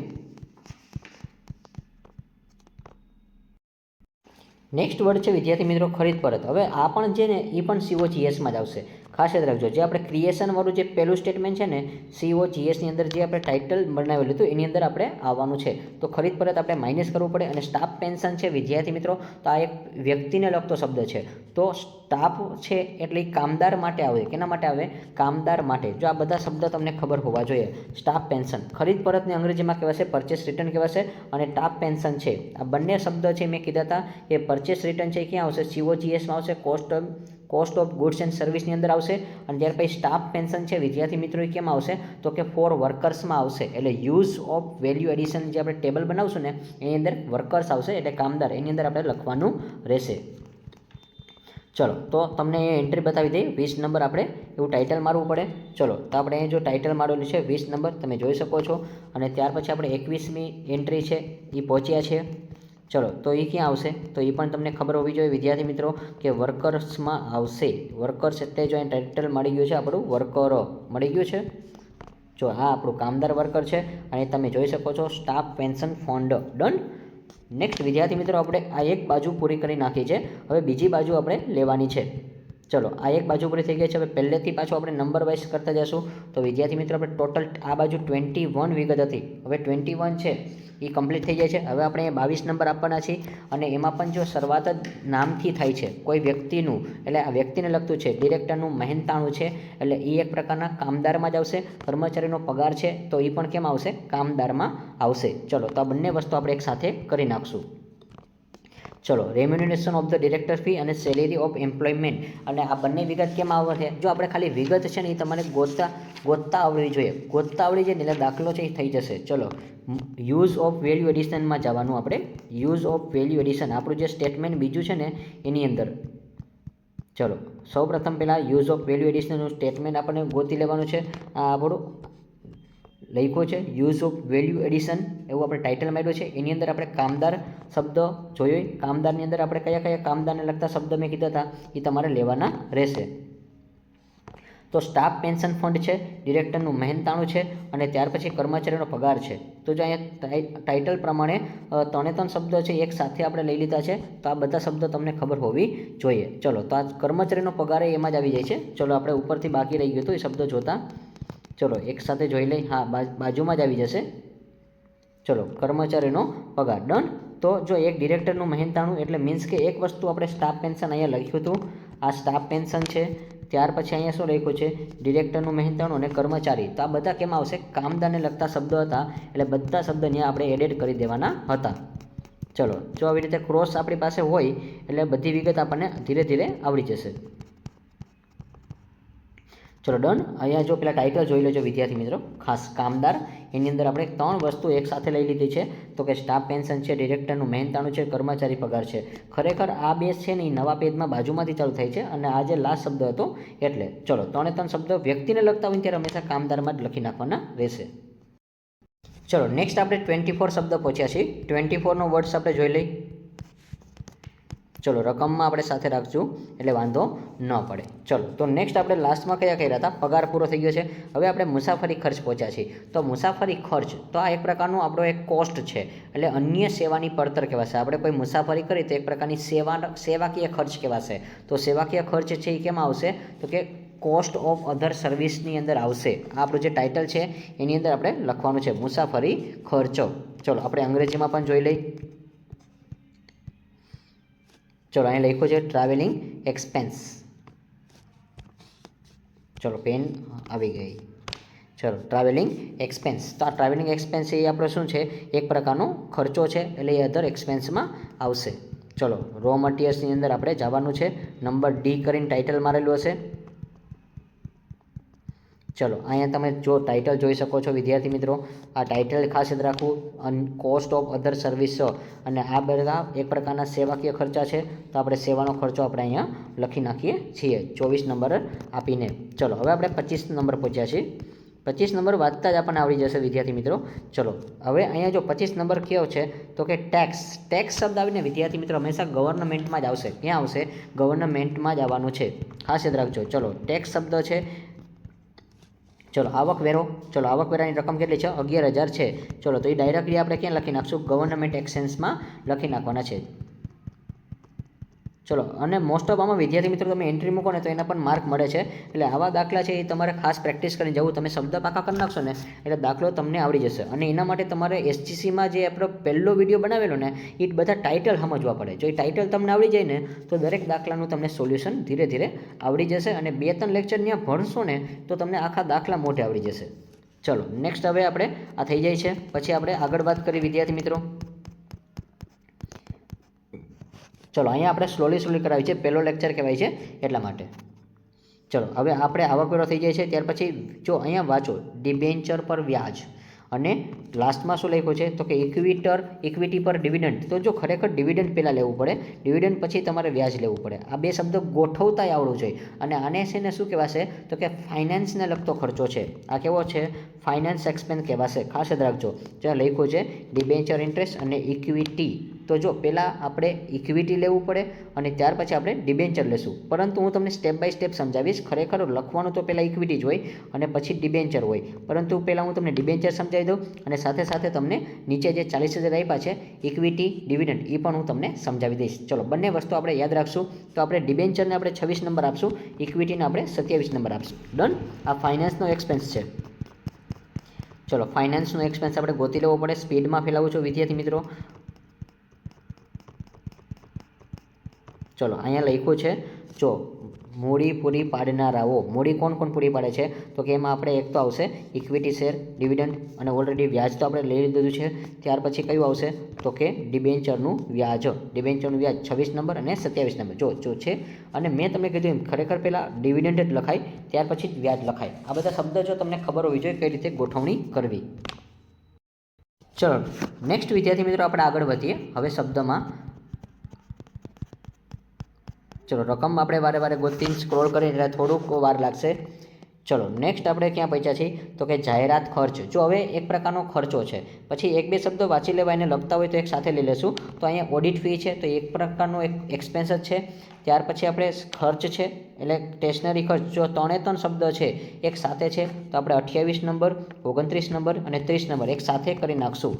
નેક્સ્ટ વર્ડ છે વિદ્યાર્થી મિત્રો ખરીદ પરત. હવે આ પણ છે ને એ પણ COGSમાં જ આવશે. ખાસ યાદ રાખજો, જે આપણે ક્રિએશનવાળું જે પહેલું સ્ટેટમેન્ટ છે ને COGSની અંદર જે આપણે ટાઇટલ બનાવેલું હતું એની અંદર આપણે આવવાનું છે. તો ખરીદ પરત આપણે માઇનસ કરવું પડે. અને સ્ટાફ પેન્શન છે વિદ્યાર્થી મિત્રો, તો આ એક વ્યક્તિને લગતો શબ્દ છે. તો સ્ટાફ છે એટલે કામદાર માટે આવે. કેના માટે આવે? કામદાર માટે. જો આ બધા શબ્દ તમને ખબર હોવા જોઈએ. સ્ટાફ પેન્શન, ખરીદ પરતને અંગ્રેજીમાં કહેવાશે પરચેસ રિટર્ન કહેવાશે. અને સ્ટાફ પેન્શન છે આ બંને શબ્દ છે મેં કીધા હતા એ પરચેસ રિટર્ન છે ક્યાં આવશે? COGSમાં આવશે. કોસ્ટ ઓફ ગુડ્સ એન્ડ સર્વિસની અંદર આવશે. અને ત્યાર પછી સ્ટાફ પેન્શન છે વિદ્યાર્થી મિત્રો એ કેમ આવશે? તો કે ફોર વર્કર્સમાં આવશે. એટલે યુઝ ઓફ વેલ્યુ એડિશન જે આપણે ટેબલ બનાવશું ને એની અંદર વર્કર્સ આવશે એટલે કામદાર, એની અંદર આપણે લખવાનું રહેશે. ચલો તો તમને એ એન્ટ્રી બતાવી દઈએ. 20 નંબર આપણે એવું ટાઇટલ મારવું પડે. ચલો તો આપણે અહીં જો ટાઇટલ મારેલું છે 20 નંબર તમે જોઈ શકો છો. અને ત્યાર પછી આપણે 21મી એન્ટ્રી છે એ પહોંચ્યા છે. ચલો તો એ ક્યાં આવશે? તો એ પણ તમને ખબર હોવી જોઈએ વિદ્યાર્થી મિત્રો કે વર્કર્સમાં આવશે. વર્કર્સ એટલે જો અહીં ટાઇટલ મળી ગયું છે આપણું વર્કરો મળી ગયું છે. જો આ આપણું કામદાર વર્કર છે. અને તમે જોઈ શકો છો staff pension fund. Done. Next વિદ્યાર્થી મિત્રો આપણે આ એક બાજુ પૂરી કરી નાખી છે. હવે બીજી બાજુ આપણે લેવાની છે. ચલો આ એક બાજુ પૂરી થઈ ગઈ છે. હવે પહેલેથી પાછું આપણે નંબર વાઇઝ કરતા જશું. તો વિદ્યાર્થી મિત્રો આપણે ટોટલ આ બાજુ 21 વિગત હતી. હવે 21 છે એ કમ્પ્લીટ થઈ જાય છે. હવે આપણે 22 નંબર આપવાના છીએ. અને એમાં પણ જો શરૂઆત જ નામથી થાય છે કોઈ વ્યક્તિનું, એટલે આ વ્યક્તિને લગતું છે. ડિરેક્ટરનું મહેનતાણું છે એટલે એ એક પ્રકારના કામદારમાં જ આવશે. કર્મચારીનો પગાર છે તો એ પણ કેમ આવશે? કામદારમાં આવશે. ચલો તો આ બંને વસ્તુ આપણે એક સાથે કરી નાખશું. ચલો રેમ્યુનરેશન ઓફ ધ ડિરેક્ટર ફી અને સેલેરી ઓફ એમ્પ્લોયમેન્ટ. અને આ બંને વિગત કેમ આવશે? જો આપણે ખાલી વિગત છે ને એ તમારે ગોતતા આવડવી જોઈએ. ગોતતા આવડી જાય ને એટલે દાખલો છે એ થઈ જશે. ચલો યુઝ ઓફ વેલ્યુ એડિશનમાં જવાનું આપણે. યુઝ ઓફ વેલ્યુ એડિશન આપણું જે સ્ટેટમેન્ટ બીજું છે ને એની અંદર. ચલો સૌપ્રથમ પહેલાં યુઝ ઓફ વેલ્યુ એડિશનનું સ્ટેટમેન્ટ આપણને ગોતી લેવાનું છે. આ આપણું લખ્યું છે યુઝ ઓફ વેલ્યુ એડિશન એવું આપણે ટાઇટલ માર્યું છે. એની અંદર આપણે કામદાર શબ્દ જોયો. કામદારની અંદર આપણે કયા કયા કામદારને લગતા શબ્દ મેં કીધા હતા એ તમારે લેવાના રહેશે. તો સ્ટાફ પેન્શન ફંડ છે, ડિરેક્ટરનું મહેનતાણું છે, અને ત્યાર પછી કર્મચારીનો પગાર છે. તો જો અહીંયા ટાઇટલ પ્રમાણે 3 શબ્દ છે એક સાથે આપણે લઈ લીધા છે. તો આ બધા શબ્દો તમને ખબર હોવી જોઈએ. ચલો તો આ કર્મચારીનો પગાર એમાં જ આવી જાય છે. ચલો આપણે ઉપરથી બાકી રહી ગયું હતું એ શબ્દો જોતા. ચલો એક સાથે જોઈ લઈ. હા બાજુમાં જ આવી જશે. ચલો કર્મચારીનો પગાર. ડન. તો જો એક ડિરેક્ટરનું મહેનતાણું એટલે મીન્સ કે એક વસ્તુ આપણે સ્ટાફ પેન્શન અહીંયા લખ્યું હતું. આ સ્ટાફ પેન્શન છે. ત્યાર પછી અહીંયા શું લખ્યું છે? ડિરેક્ટરનું મહેનતાણું અને કર્મચારી. તો આ બધા કેમ આવશે? કામદારને લગતા શબ્દો હતા એટલે બધા શબ્દો અહીંયા આપણે એડિટ કરી દેવાના હતા. ચલો જો આવી રીતે ક્રોસ આપણી પાસે હોય એટલે બધી વિગત આપણને ધીરે ધીરે આવડી જશે. ચલો ડન. અહીંયા જો પેલા ટાઇટલ જોઈ લેજો વિદ્યાર્થી મિત્રો, ખાસ કામદાર. એની અંદર આપણે 3 વસ્તુ એક સાથે લઈ લીધી છે, તો કે સ્ટાફ પેન્શન છે, ડિરેક્ટરનું મહેનતાણું છે, કર્મચારી પગાર છે. ખરેખર આ બે છે ને એ નવા પેજમાં બાજુમાંથી ચાલુ થાય છે, અને આ જે લાસ્ટ શબ્દ હતો એટલે ચલો 3 શબ્દ વ્યક્તિને લગતા હોય ત્યારે હંમેશા કામદારમાં જ લખી નાખવાના રહેશે. ચલો નેક્સ્ટ આપણે 24 શબ્દ પહોંચ્યા છીએ. 24નો વર્ડ્સ આપણે જોઈ લઈ. ચલો રકમમાં આપણે સાથે રાખશું એટલે વાંધો ન પડે. ચલો તો નેક્સ્ટ આપણે લાસ્ટમાં કયા કર્યા હતા, પગાર પૂરો થઈ ગયો છે. હવે આપણે મુસાફરી ખર્ચ પહોંચ્યા છીએ. તો મુસાફરી ખર્ચ તો આ એક પ્રકારનો આપણો એક કોસ્ટ છે, એટલે અન્ય સેવાની પડતર કહેવાશે. આપણે કોઈ મુસાફરી કરીએ તો એક પ્રકારની સેવાકીય ખર્ચ કહેવાશે. તો સેવાકીય ખર્ચ છે એ કેમ આવશે, તો કે કોસ્ટ ઓફ અધર સર્વિસની અંદર આવશે. આ આપણું જે ટાઇટલ છે એની અંદર આપણે લખવાનું છે મુસાફરી ખર્ચો. ચલો આપણે અંગ્રેજીમાં પણ જોઈ લઈ. ચલો અહીંયા લખ્યું છે ટ્રાવેલિંગ એક્સપેન્સ. ચલો પેન આવી ગઈ. ચલો ટ્રાવેલિંગ એક્સપેન્સ. તો આ ટ્રાવેલિંગ એક્સપેન્સ એ આપણો શું છે, એક પ્રકારનો ખર્ચો છે, એટલે એ અધર એક્સપેન્સમાં આવશે. ચલો રો મટીરિયલ્સની અંદર આપણે જવાનું છે. નંબર ડી કરીને ટાઇટલ મારેલું હશે. ચલો અહીંયા તમે જો ટાઇટલ જોઈ શકો છો વિદ્યાર્થી મિત્રો. આ ટાઇટલ ખાસ યાદ રાખવું, કોસ્ટ ઓફ અધર સર્વિસ, અને આ બધા એક પ્રકારના સેવાકીય ખર્ચા છે. તો આપણે સેવાનો ખર્ચો આપણે અહીંયા લખી નાખીએ છીએ 24 નંબર આપીને. ચલો હવે આપણે 25 નંબર પહોંચ્યા છીએ. 25 નંબર વાંચતા જ આપણને આવડી જશે વિદ્યાર્થી મિત્રો. ચલો હવે અહીંયા જો 25 નંબર કયો છે, તો કે ટેક્સ. ટેક્સ શબ્દ આવીને વિદ્યાર્થી મિત્રો હંમેશા ગવર્નમેન્ટમાં જ આવશે. ક્યાં આવશે, ગવર્નમેન્ટમાં જ આવવાનું છે, ખાસ યાદ રાખજો. ચલો ટેક્સ શબ્દ છે. ચલો આવકવેરો. ચલો આવકવેરાની રકમ કેટલી છે, 11,000 છે. ચલો તો એ ડાયરેક્ટલી આપણે ક્યાં લખી નાખશું, ગવર્નમેન્ટ એક્સપેન્સમાં લખી નાખવાના છે. ચલો અને મોસ્ટ ઓફ આમાં વિદ્યાર્થી મિત્રો તમે એન્ટ્રી મૂકો ને તો એના પણ માર્ક મળે છે. એટલે આવા દાખલા છે એ તમારે ખાસ પ્રેક્ટિસ કરીને જવું. તમે શબ્દ પાકા કરી નાખશો ને એટલે દાખલો તમને આવડી જશે. અને એના માટે તમારે એસજીસીમાં જે આપણો પહેલો વિડીયો બનાવેલો ને એ બધા ટાઇટલ સમજવા પડે. જો એ ટાઇટલ તમને આવડી જાય ને તો દરેક દાખલાનું તમને સોલ્યુશન ધીરે ધીરે આવડી જશે. અને 2-3 લેક્ચર ત્યાં ભણશો ને તો તમને આખા દાખલા મોઢે આવડી જશે. ચલો નેક્સ્ટ હવે આપણે આ થઈ જાય છે. પછી આપણે આગળ વાત કરી વિદ્યાર્થી મિત્રો. ચલો અહીંયા આપણે સ્લોલી કરાવી છે, પહેલો લેક્ચર કહેવાય છે એટલા માટે. ચલો હવે આપણે આવકવેરો થઈ જાય છે. ત્યાર પછી જો અહીંયા વાંચો ડિબેન્ચર પર વ્યાજ, અને લાસ્ટમાં શું લખ્યું છે, તો કે ઇક્વિટી પર ડિવિડન્ડ. તો જો ખરેખર ડિવિડન્ડ પહેલાં લેવું પડે, ડિવિડન્ડ પછી તમારે વ્યાજ લેવું પડે. આ બે શબ્દો ગોઠવતાય આવડવું જોઈએ. અને આને છે ને શું કહેવાશે, તો કે ફાઇનાન્સને લગતો ખર્ચો છે. આ કેવો છે, ફાઇનાન્સ એક્સપેન્સ કહેવાશે. ખાસ યાદ રાખજો. જ્યાં લખ્યું છે ડિબેન્ચર ઇન્ટરેસ્ટ અને ઇક્વિટી. તો જો પહેલાં આપણે ઇક્વિટી લેવું પડે અને ત્યાર પછી આપણે ડિબેન્ચર લેશું. પરંતુ હું તમને સ્ટેપ બાય સ્ટેપ સમજાવીશ. ખરેખર લખવાનું તો પહેલાં ઇક્વિટી જ હોય અને પછી ડિબેન્ચર હોય. પરંતુ પહેલાં હું તમને ડિબેન્ચર સમજાવી દઉં અને સાથે સાથે તમને નીચે જે 40,000 આપ્યા છે ઇક્વિટી ડિવિડન્ડ એ પણ હું તમને સમજાવી દઈશ. ચલો બંને વસ્તુ આપણે યાદ રાખશું. તો આપણે ડિબેન્ચરને આપણે 26 નંબર આપશું, ઇક્વિટીને આપણે 27 નંબર આપશું. ડન. આ ફાઇનાન્સનો એક્સપેન્સ છે. ચલો ફાઇનાન્સનો એક્સપેન્સ આપણે ગોતી લેવો પડે. સ્પીડમાં ફેલાવું છું વિદ્યાર્થી મિત્રો. ચલો અહીંયા લખ્યું છે જો મૂડી પૂરી પાડનારાઓ. મૂડી કોણ પૂરી પાડે છે, તો કે એમાં આપણે એક તો આવશે ઇક્વિટી શેર, ડિવિડન્ડ, અને ઓલરેડી વ્યાજ તો આપણે લઈ લીધું છે. ત્યાર પછી કયું આવશે, તો કે ડિબેન્ચરનું વ્યાજ. ડિબેન્ચરનું વ્યાજ 26 નંબર અને 27 નંબર જો છે. અને મેં તમને કીધું એમ ખરેખર પહેલાં ડિવિડન્ડ જ લખાય, ત્યાર પછી જ વ્યાજ લખાય. આ બધા શબ્દ જો તમને ખબર હોવી જોઈએ કઈ રીતે ગોઠવણી કરવી. ચલો નેક્સ્ટ વિદ્યાર્થી મિત્રો આપણે આગળ વધીએ. હવે શબ્દમાં ચલો રકમ આપણે વારે ગોતીને સ્ક્રોલ કરીએ એટલે થોડુંક વાર લાગશે. ચલો નેક્સ્ટ આપણે ક્યાં પહોંચ્યા છીએ, તો કે જાહેરાત ખર્ચ. જો હવે એક પ્રકારનો ખર્ચો છે, પછી 1-2 શબ્દો વાંચી લેવા, એને લખતા હોય તો એક સાથે લઈ લેશું. તો અહીંયા ઓડિટ ફી છે, તો એક પ્રકારનો એક એક્સપેન્સ જ છે. ત્યાર પછી આપણે ખર્ચ છે એટલે સ્ટેશનરી ખર્ચ. જો 3 શબ્દ છે એક સાથે છે તો આપણે 28 નંબર, 29 નંબર અને 30 નંબર એક સાથે કરી નાખશું.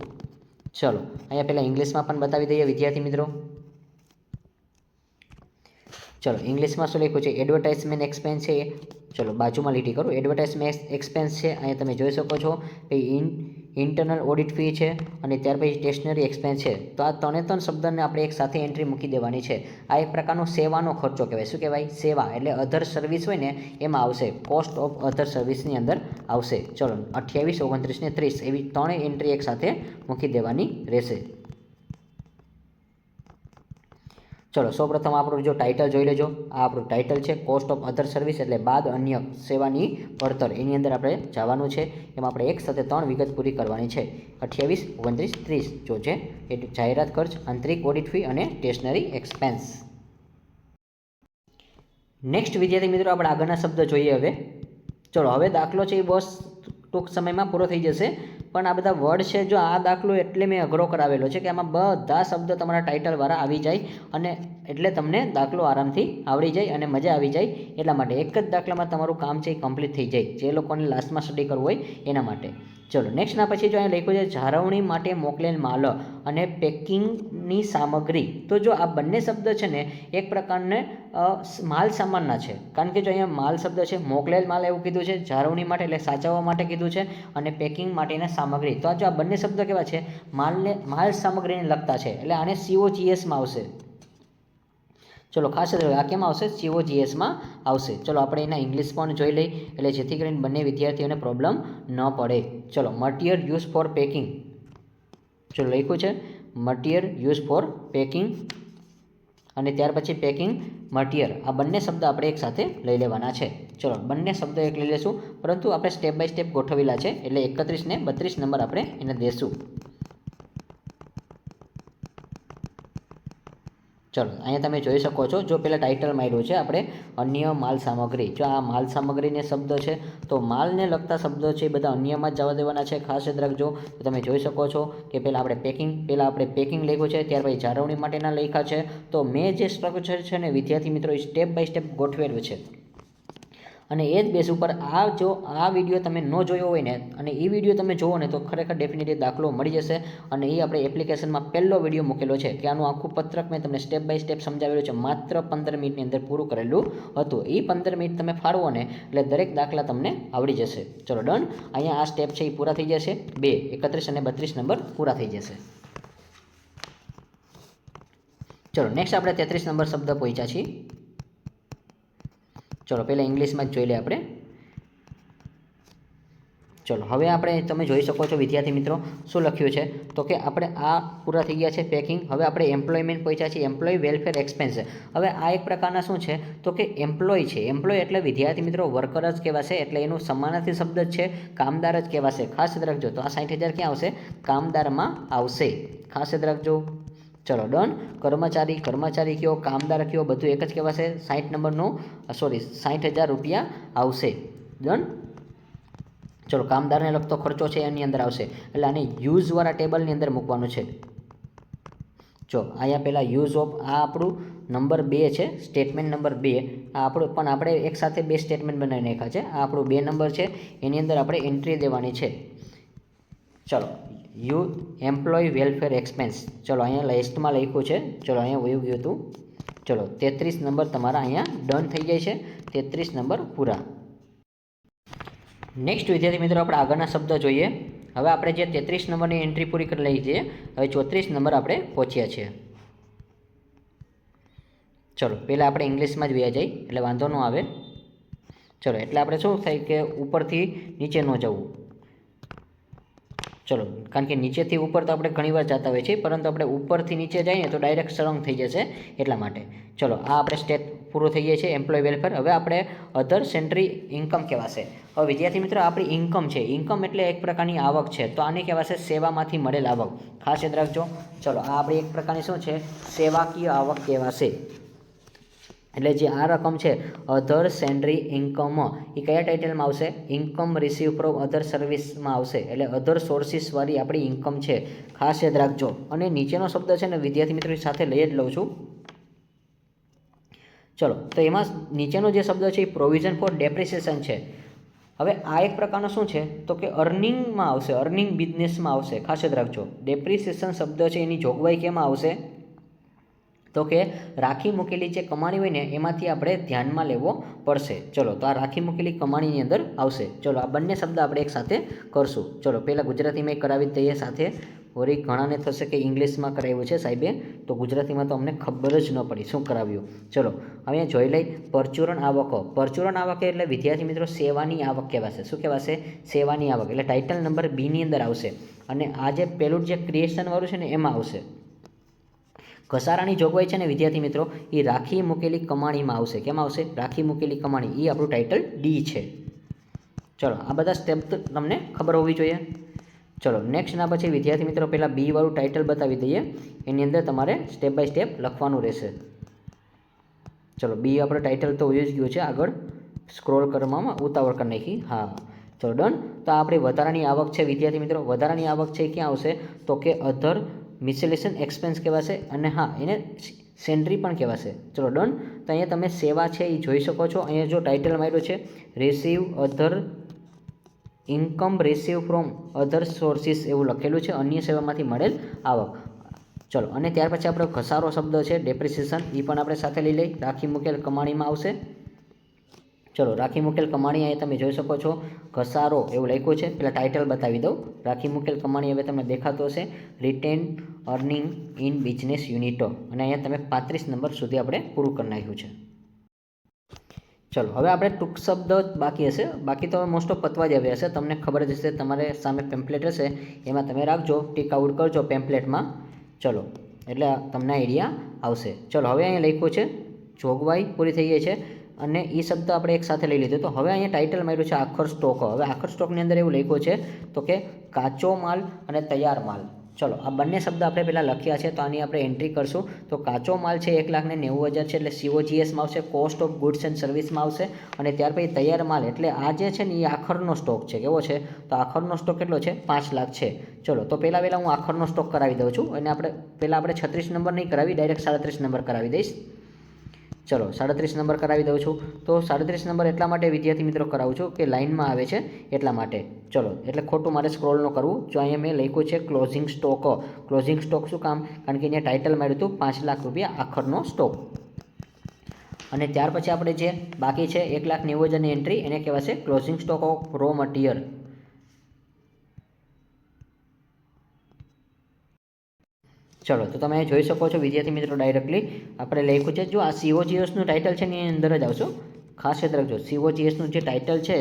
ચલો અહીંયા પહેલાં ઇંગ્લિશમાં પણ બતાવી દઈએ વિદ્યાર્થી મિત્રો. ચલો ઇંગ્લિશમાં શું લખ્યું છે, એડવર્ટાઇઝમેન્ટ એક્સપેન્સ છે. ચલો બાજુમાં લીટી કરું. એડવર્ટાઇઝમેન્ટ એક્સપેન્સ છે, અહીંયા તમે જોઈ શકો છો. ઇન્ટરનલ ઓડિટ ફી છે અને ત્યાર પછી સ્ટેશનરી એક્સપેન્સ છે. તો આ 3 શબ્દને આપણે એક સાથે એન્ટ્રી મૂકી દેવાની છે. આ એક પ્રકારનો સેવાનો ખર્ચો કહેવાય. શું કહેવાય, સેવા. એટલે અધર સર્વિસ હોય ને એમાં આવશે, કોસ્ટ ઓફ અધર સર્વિસની અંદર આવશે. ચલો 28, 29 ને 30 એવી 3 એન્ટ્રી એક સાથે મૂકી દેવાની રહેશે. ચલો સૌપ્રથમ આપણું જો ટાઇટલ જોઈ લેજો. આ આપણું ટાઇટલ છે કોસ્ટ ઓફ અધર સર્વિસ, એટલે બાદ અન્ય સેવાની પડતર. એની અંદર આપણે જવાનું છે. એમાં આપણે એક સાથે 3 વિગત પૂરી કરવાની છે. 28, 29, 30 જો છે એ જાહેરાત ખર્ચ, આંતરિક ઓડિટ ફી અને સ્ટેશનરી એક્સપેન્સ. નેક્સ્ટ વિદ્યાર્થી મિત્રો આપણે આગળના શબ્દ જોઈએ હવે. ચલો હવે દાખલો છે એ બસ ટૂંક સમયમાં પૂરો થઈ જશે, પણ આ બધા વર્ડ છે જો આ દાખલો એટલે મેં અઘરો કરાવેલો છે કે આમાં બધા શબ્દ તમારા ટાઇટલવાળા આવી જાય અને એટલે તમને દાખલો આરામથી આવડી જાય અને મજા આવી જાય. એટલા માટે એક જ દાખલામાં તમારું કામ છે એ કમ્પ્લીટ થઈ જાય, જે લોકોને લાસ્ટમાં સ્ટડી કરવું હોય એના માટે. ચલો નેક્સ્ટના પછી જો અહીંયા લખ્યું છે જાળવણી માટે મોકલેલ માલ અને પેકિંગની સામગ્રી. તો જો આ બંને શબ્દ છે ને એક પ્રકારને માલ સામાનના છે, કારણ કે જો અહીંયા માલ શબ્દ છે, મોકલેલ માલ એવું કીધું છે, જાળવણી માટે એટલે સાચવવા માટે કીધું છે, અને પેકિંગ માટેના સામગ્રી. તો આ જો આ બંને શબ્દ કેવા છે, માલ સામગ્રીને લગતા છે, એટલે આને COGSમાં આવશે. ચલો ખાસ આ કેમ આવશે? COGSમાં આવશે. ચલો આપણે એના ઇંગ્લિશ પણ જોઈ લઈ, એટલે જેથી કરીને બંને વિદ્યાર્થીઓને પ્રોબ્લેમ ન પડે. ચલો મટીરિયલ યુઝ ફોર પેકિંગ. ચલો લખ્યું છે મટીરિયલ યુઝ ફોર પેકિંગ અને ત્યાર પછી પેકિંગ મટીરિયલ. આ બંને શબ્દ આપણે એક સાથે લઈ લેવાના છે. ચલો બંને શબ્દ એક લઈ લેશું, પરંતુ આપણે સ્ટેપ બાય સ્ટેપ ગોઠવેલા છે, એટલે 31 ને 32 નંબર આપણે એને દેશું. ચલો અહીંયા તમે જોઈ શકો છો, જો પહેલાં ટાઇટલ માર્યું છે આપણે અન્ય માલ સામગ્રી. જો આ માલ સામગ્રીને શબ્દ છે તો માલને લગતા શબ્દો છે એ બધા અન્યમાં જ જવા દેવાના છે, ખાસ યાદ રાખજો. તો તમે જોઈ શકો છો કે પહેલાં આપણે પેકિંગ લખ્યું છે, ત્યાર પછી જાળવણી માટેના લખ્યા છે. તો મેં જે સ્ટ્રક્ચર છે ને વિદ્યાર્થી મિત્રો એ સ્ટેપ બાય સ્ટેપ ગોઠવેલું છે, અને એ જ બેઝ ઉપર આ વિડીયો તમે ન જોયો હોય ને અને એ વિડીયો તમે જુઓ ને તો ખરેખર ડેફિનેટલી દાખલો મળી જશે. અને એ આપણે એપ્લિકેશનમાં પહેલો વિડીયો મૂકેલો છે કે આનું આખું પત્રક મેં તમને સ્ટેપ બાય સ્ટેપ સમજાવેલું છે, માત્ર 15 મિનિટની અંદર પૂરું કરેલું હતું. એ 15 મિનિટ તમે ફાળવો ને એટલે દરેક દાખલા તમને આવડી જશે. ચલો ડન. અહીંયા આ સ્ટેપ છે એ પૂરા થઈ જશે. 2, 31 અને 32 નંબર પૂરા થઈ જશે. ચલો નેક્સ્ટ આપણે 33 નંબર શબ્દ પહોંચ્યા છીએ. ચલો પહેલાં ઇંગ્લિશમાં જ જોઈ લે આપણે. ચલો હવે આપણે તમે જોઈ શકો છો વિદ્યાર્થી મિત્રો શું લખ્યું છે, તો કે આપણે આ પૂરા થઈ ગયા છે પેકિંગ. હવે આપણે એમ્પ્લોયમેન્ટ પહોંચ્યા છીએ, એમ્પ્લોય વેલફેર એક્સપેન્સ. હવે આ એક પ્રકારના શું છે, તો કે એમ્પ્લોય છે. એમ્પ્લોય એટલે વિદ્યાર્થી મિત્રો વર્કર જ કહેવાશે, એટલે એનું સમાનાર્થી શબ્દ જ છે, કામદાર જ કહેવાશે. ખાસ યાદ રાખજો. તો આ 60,000 ક્યાં આવશે? કામદારમાં આવશે. ખાસ યાદ રાખજો. ચલો ડન. કર્મચારી કયો, કામદાર કયો, બધું એક જ કહેવાશે. 60,000 રૂપિયા આવશે. ડન. ચલો કામદારને લગતો ખર્ચો છે એની અંદર આવશે, એટલે આને યુઝવાળા ટેબલની અંદર મૂકવાનું છે. જો અહીંયા પહેલાં યુઝ ઓફ, આ આપણું નંબર 2 છે, સ્ટેટમેન્ટ નંબર 2. આ આપણું પણ આપણે એક સાથે 2 સ્ટેટમેન્ટ બનાવી નાખ્યા છે. આ આપણું 2 નંબર છે, એની અંદર આપણે એન્ટ્રી દેવાની છે. ચલો એમ્પ્લોય વેલફેર એક્સપેન્સ. ચલો અહીંયા લિસ્ટમાં લખ્યું છે. ચલો અહીંયા વયું ગયું હતું. ચલો 33 નંબર તમારા અહીંયા ડન થઈ જાય છે. 33 નંબર પૂરા. નેક્સ્ટ વિદ્યાર્થી મિત્રો આપણે આગળના શબ્દ જોઈએ. હવે આપણે જે 33 નંબરની એન્ટ્રી પૂરી કરી લઈ છીએ, હવે 34 નંબર આપણે પહોંચ્યા છીએ. ચલો પહેલાં આપણે ઇંગ્લિશમાં જ વ્યા જઈએ એટલે વાંધો ન આવે. ચલો એટલે આપણે શું થાય કે ઉપરથી નીચે ન જવું. ચલો કારણ કે નીચેથી ઉપર તો આપણે ઘણીવાર જતા હોઈએ છીએ, પરંતુ આપણે ઉપરથી નીચે જઈએ તો ડાયરેક્ટ સળંગ થઈ જશે, એટલા માટે. ચલો આ આપણે સ્ટેટ પૂરું થઈ જાય છે એમ્પ્લોય વેલફેર. હવે આપણે અધર સેન્ટ્રી ઇન્કમ કહેવાશે. હવે વિદ્યાર્થી મિત્રો આપણી ઇન્કમ છે, ઇન્કમ એટલે એક પ્રકારની આવક છે, તો આને કહેવાશે સેવામાંથી મળેલ આવક. ખાસ યાદ રાખજો. ચલો આ આપણી એક પ્રકારની શું છે? સેવાકીય આવક કહેવાશે. એટલે જે આ રકમ છે અધર સેન્ટ્રી ઇન્કમ, એ કયા ટાઇટલમાં આવશે? ઇન્કમ રિસીવ ફ્રોમ અધર સર્વિસમાં આવશે. એટલે અધર સોર્સિસવાળી આપણી ઇન્કમ છે, ખાસ યાદ રાખજો. અને નીચેનો શબ્દ છે ને વિદ્યાર્થી મિત્રો સાથે લઈ જ લઉં છું. ચલો તો એમાં નીચેનો જે શબ્દ છે એ પ્રોવિઝન ફોર ડેપ્રિસિએશન છે. હવે આ એક પ્રકારનો શું છે, તો કે અર્નિંગમાં આવશે, અર્નિંગ બિઝનેસમાં આવશે. ખાસ યાદ રાખજો. ડેપ્રિસિએશન શબ્દ છે એની જોગવાઈ કેમાં આવશે, તો કે રાખી મૂકેલી જે કમાણી હોય ને એમાંથી આપણે ધ્યાનમાં લેવો પડશે. ચલો તો આ રાખી મૂકેલી કમાણીની અંદર આવશે. ચલો આ બંને શબ્દ આપણે એક સાથે કરશું. ચલો પહેલાં ગુજરાતીમાં કરાવી દઈએ સાથે. વળી ઘણાને થશે કે ઇંગ્લિશમાં કરાવ્યું છે સાહેબે, તો ગુજરાતીમાં તો અમને ખબર જ ન પડી શું કરાવ્યું. ચલો અહીંયા જોઈ લઈ પરચુરણ આવકો. પરચુરણ આવક એટલે વિદ્યાર્થી મિત્રો સેવાની આવક કહેવાશે. શું કહેવાશે? સેવાની આવક. એટલે ટાઇટલ નંબર 2 ની અંદર આવશે. અને આ જે પહેલું જે ક્રિએશનવાળું છે ને એમાં આવશે. ઘસારાની જોગવાઈ છે ને વિદ્યાર્થી મિત્રો એ રાખી મૂકેલી કમાણીમાં આવશે. કેમ આવશે? રાખી મૂકેલી કમાણી. એ આપણું ટાઇટલ ડી છે. ચલો આ બધા સ્ટેપ તમને ખબર હોવી જોઈએ. ચલો નેક્સ્ટના પછી વિદ્યાર્થી મિત્રો પહેલાં બી વાળું ટાઇટલ બતાવી દઈએ. એની અંદર તમારે સ્ટેપ બાય સ્ટેપ લખવાનું રહેશે. ચલો બી આપણે ટાઇટલ તો હોઈ જ ગયું છે. આગળ સ્ક્રોલ કરવામાં ઉતાવળ કરી નાખી. હા ચલો ડન. તો આપણી વધારાની આવક છે વિદ્યાર્થી મિત્રો. વધારાની આવક છે ક્યાં આવશે? તો કે અધર મિસેલેશન એક્સપેન્સ કહેવાશે. અને હા એને સેન્ટ્રી પણ કહેવાશે. ચલો ડન. તો અહીંયા તમે સેવા છે એ જોઈ શકો છો. અહીંયા જો ટાઇટલ માર્યો છે receive other income receive from other sources એવું લખેલું છે. અન્ય સેવામાંથી મળેલ આવક. ચલો અને ત્યાર પછી આપણો ઘસારો શબ્દ છે ડેપ્રિસિએશન. એ પણ આપણે સાથે લઈ લઈ. રાખી મૂકેલ કમાણીમાં આવશે. ચલો રાખી મૂકેલ કમાણી અહીંયા તમે જોઈ શકો છો ઘસારો એવું લખ્યું છે. પહેલાં ટાઇટલ બતાવી દઉં. રાખી મૂકેલ કમાણી હવે તમને દેખાતો હશે રિટેન અર્નિંગ ઇન બિઝનેસ યુનિટો. અને અહીંયા તમે 35 નંબર સુધી આપણે પૂરું કરી નાખ્યું છે. ચલો હવે આપણે ટૂંક શબ્દ બાકી હશે. બાકી તો મોસ્ટ ઓફ પતવા જ આવ્યા હશે. તમને ખબર જ હશે. તમારે સામે પેમ્પલેટ હશે એમાં તમે રાખજો, ટીક આઉટ કરજો પેમ્પલેટમાં. ચલો એટલે તમને આઈડિયા આવશે. ચલો હવે અહીંયા લખ્યું છે જોગવાઈ પૂરી થઈ ગઈ છે અને એ શબ્દ આપણે એક સાથે લઈ લીધો. તો હવે અહીંયા ટાઇટલ માર્યું છે આખર સ્ટોક. હવે આખર સ્ટોકની અંદર એવું લખ્યું છે તો કે કાચો માલ અને તૈયાર માલ. ચલો આ બંને શબ્દ આપણે પહેલાં લખ્યા છે તો આની આપણે એન્ટ્રી કરશું. તો કાચો માલ છે 1,90,000 છે એટલે COGSમાં આવશે, કોસ્ટ ઓફ ગુડ્સ એન્ડ સર્વિસમાં આવશે. અને ત્યાર પછી તૈયાર માલ એટલે આ જે છે ને એ આખરનો સ્ટોક છે. કેવો છે? તો આખરનો સ્ટોક કેટલો છે? 5 લાખ છે. ચલો તો પહેલાં હું આખરનો સ્ટોક કરાવી દઉં છું. અને પહેલાં આપણે 36 નંબર નહીં કરાવી, ડાયરેક્ટ 37 નંબર કરાવી દઈશ. ચલો 37 નંબર કરાવી દઉં છું. તો 37 નંબર એટલા માટે વિદ્યાર્થી મિત્રો કરાવું છું કે લાઇનમાં આવે છે એટલા માટે. ચલો એટલે ખોટું મારે સ્ક્રોલ ન કરવું. જો અહીંયા મેં લખ્યું છે ક્લોઝિંગ સ્ટોક. ક્લોઝિંગ સ્ટોક શું કામ? કારણ કે અહીંયા ટાઇટલ માર્યું હતું 5 લાખ રૂપિયા આખરનો સ્ટોક. અને ત્યાર પછી આપણે જે બાકી છે 1,90,000ની એન્ટ્રી એને કહેવાશે closing stock of raw material. ચલો તો તમે જોઈ શકો છો વિદ્યાર્થી મિત્રો ડાયરેક્ટલી આપણે લખ્યું છે. જો આ COGSનું ટાઇટલ છે ને એની અંદર જ આવશો. ખાસ યાદ રાખજો COGSનું જે ટાઇટલ છે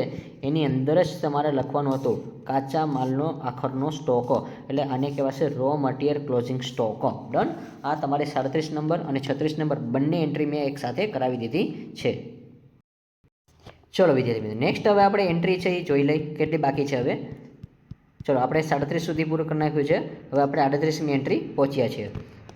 એની અંદર જ તમારે લખવાનું હતું કાચા માલનો આખરનો સ્ટોક. એટલે આને કહેવાશે raw material closing stock. Done. આ તમારે 37 નંબર અને 36 નંબર બંને એન્ટ્રી મેં એક સાથે કરાવી દીધી છે. ચલો વિદ્યાર્થી મિત્રો નેક્સ્ટ હવે આપણે એન્ટ્રી છે એ જોઈ લઈ કેટલી બાકી છે હવે. ચલો આપણે 37 સુધી પૂરું કરી નાખ્યું છે. હવે આપણે 38મી એન્ટ્રી પહોંચ્યા છીએ.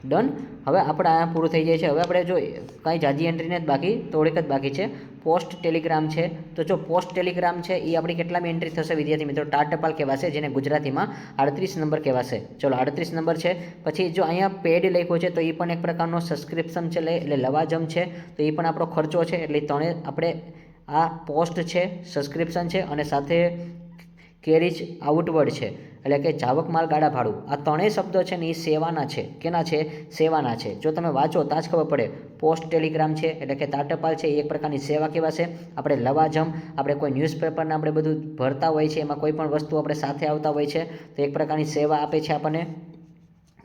ડન. હવે આપણે આ પૂરું થઈ જાય છે. હવે આપણે જો કાંઈ જાજી એન્ટ્રીને જ બાકી થોડીક જ બાકી છે. પોસ્ટ ટેલિગ્રામ છે. તો જો પોસ્ટ ટેલિગ્રામ છે એ આપણી કેટલામી એન્ટ્રી થશે વિદ્યાર્થી મિત્રો? ટાર ટપાલ કહેવાશે, જેને ગુજરાતીમાં 38 નંબર કહેવાશે. ચલો 38 નંબર છે. પછી જો અહીંયા પેડ લખ્યો છે તો એ પણ એક પ્રકારનો સબસ્ક્રિપ્શન છે એટલે લવાજમ છે. તો એ પણ આપણો ખર્ચો છે. એટલે ત્રણે આપણે આ પોસ્ટ છે, સબસ્ક્રિપ્શન છે અને સાથે કેરીજ આઉટવર્ડ છે એટલે કે જાવક માલ ગાડા ભાડું. આ ત્રણેય શબ્દો છે ને એ સેવાના છે. કેના છે? સેવાના છે. જો તમે વાંચો તો જ ખબર પડે. પોસ્ટ ટેલિગ્રામ છે એટલે કે તારટપાલ છે એ એક પ્રકારની સેવા કહેવાશે. આપણે લવાજમ આપણે કોઈ ન્યૂઝપેપરને આપણે બધું ભરતા હોય છે એમાં કોઈ પણ વસ્તુ આપણે સાથે આવતા હોય છે તો એક પ્રકારની સેવા આપે છે આપણને.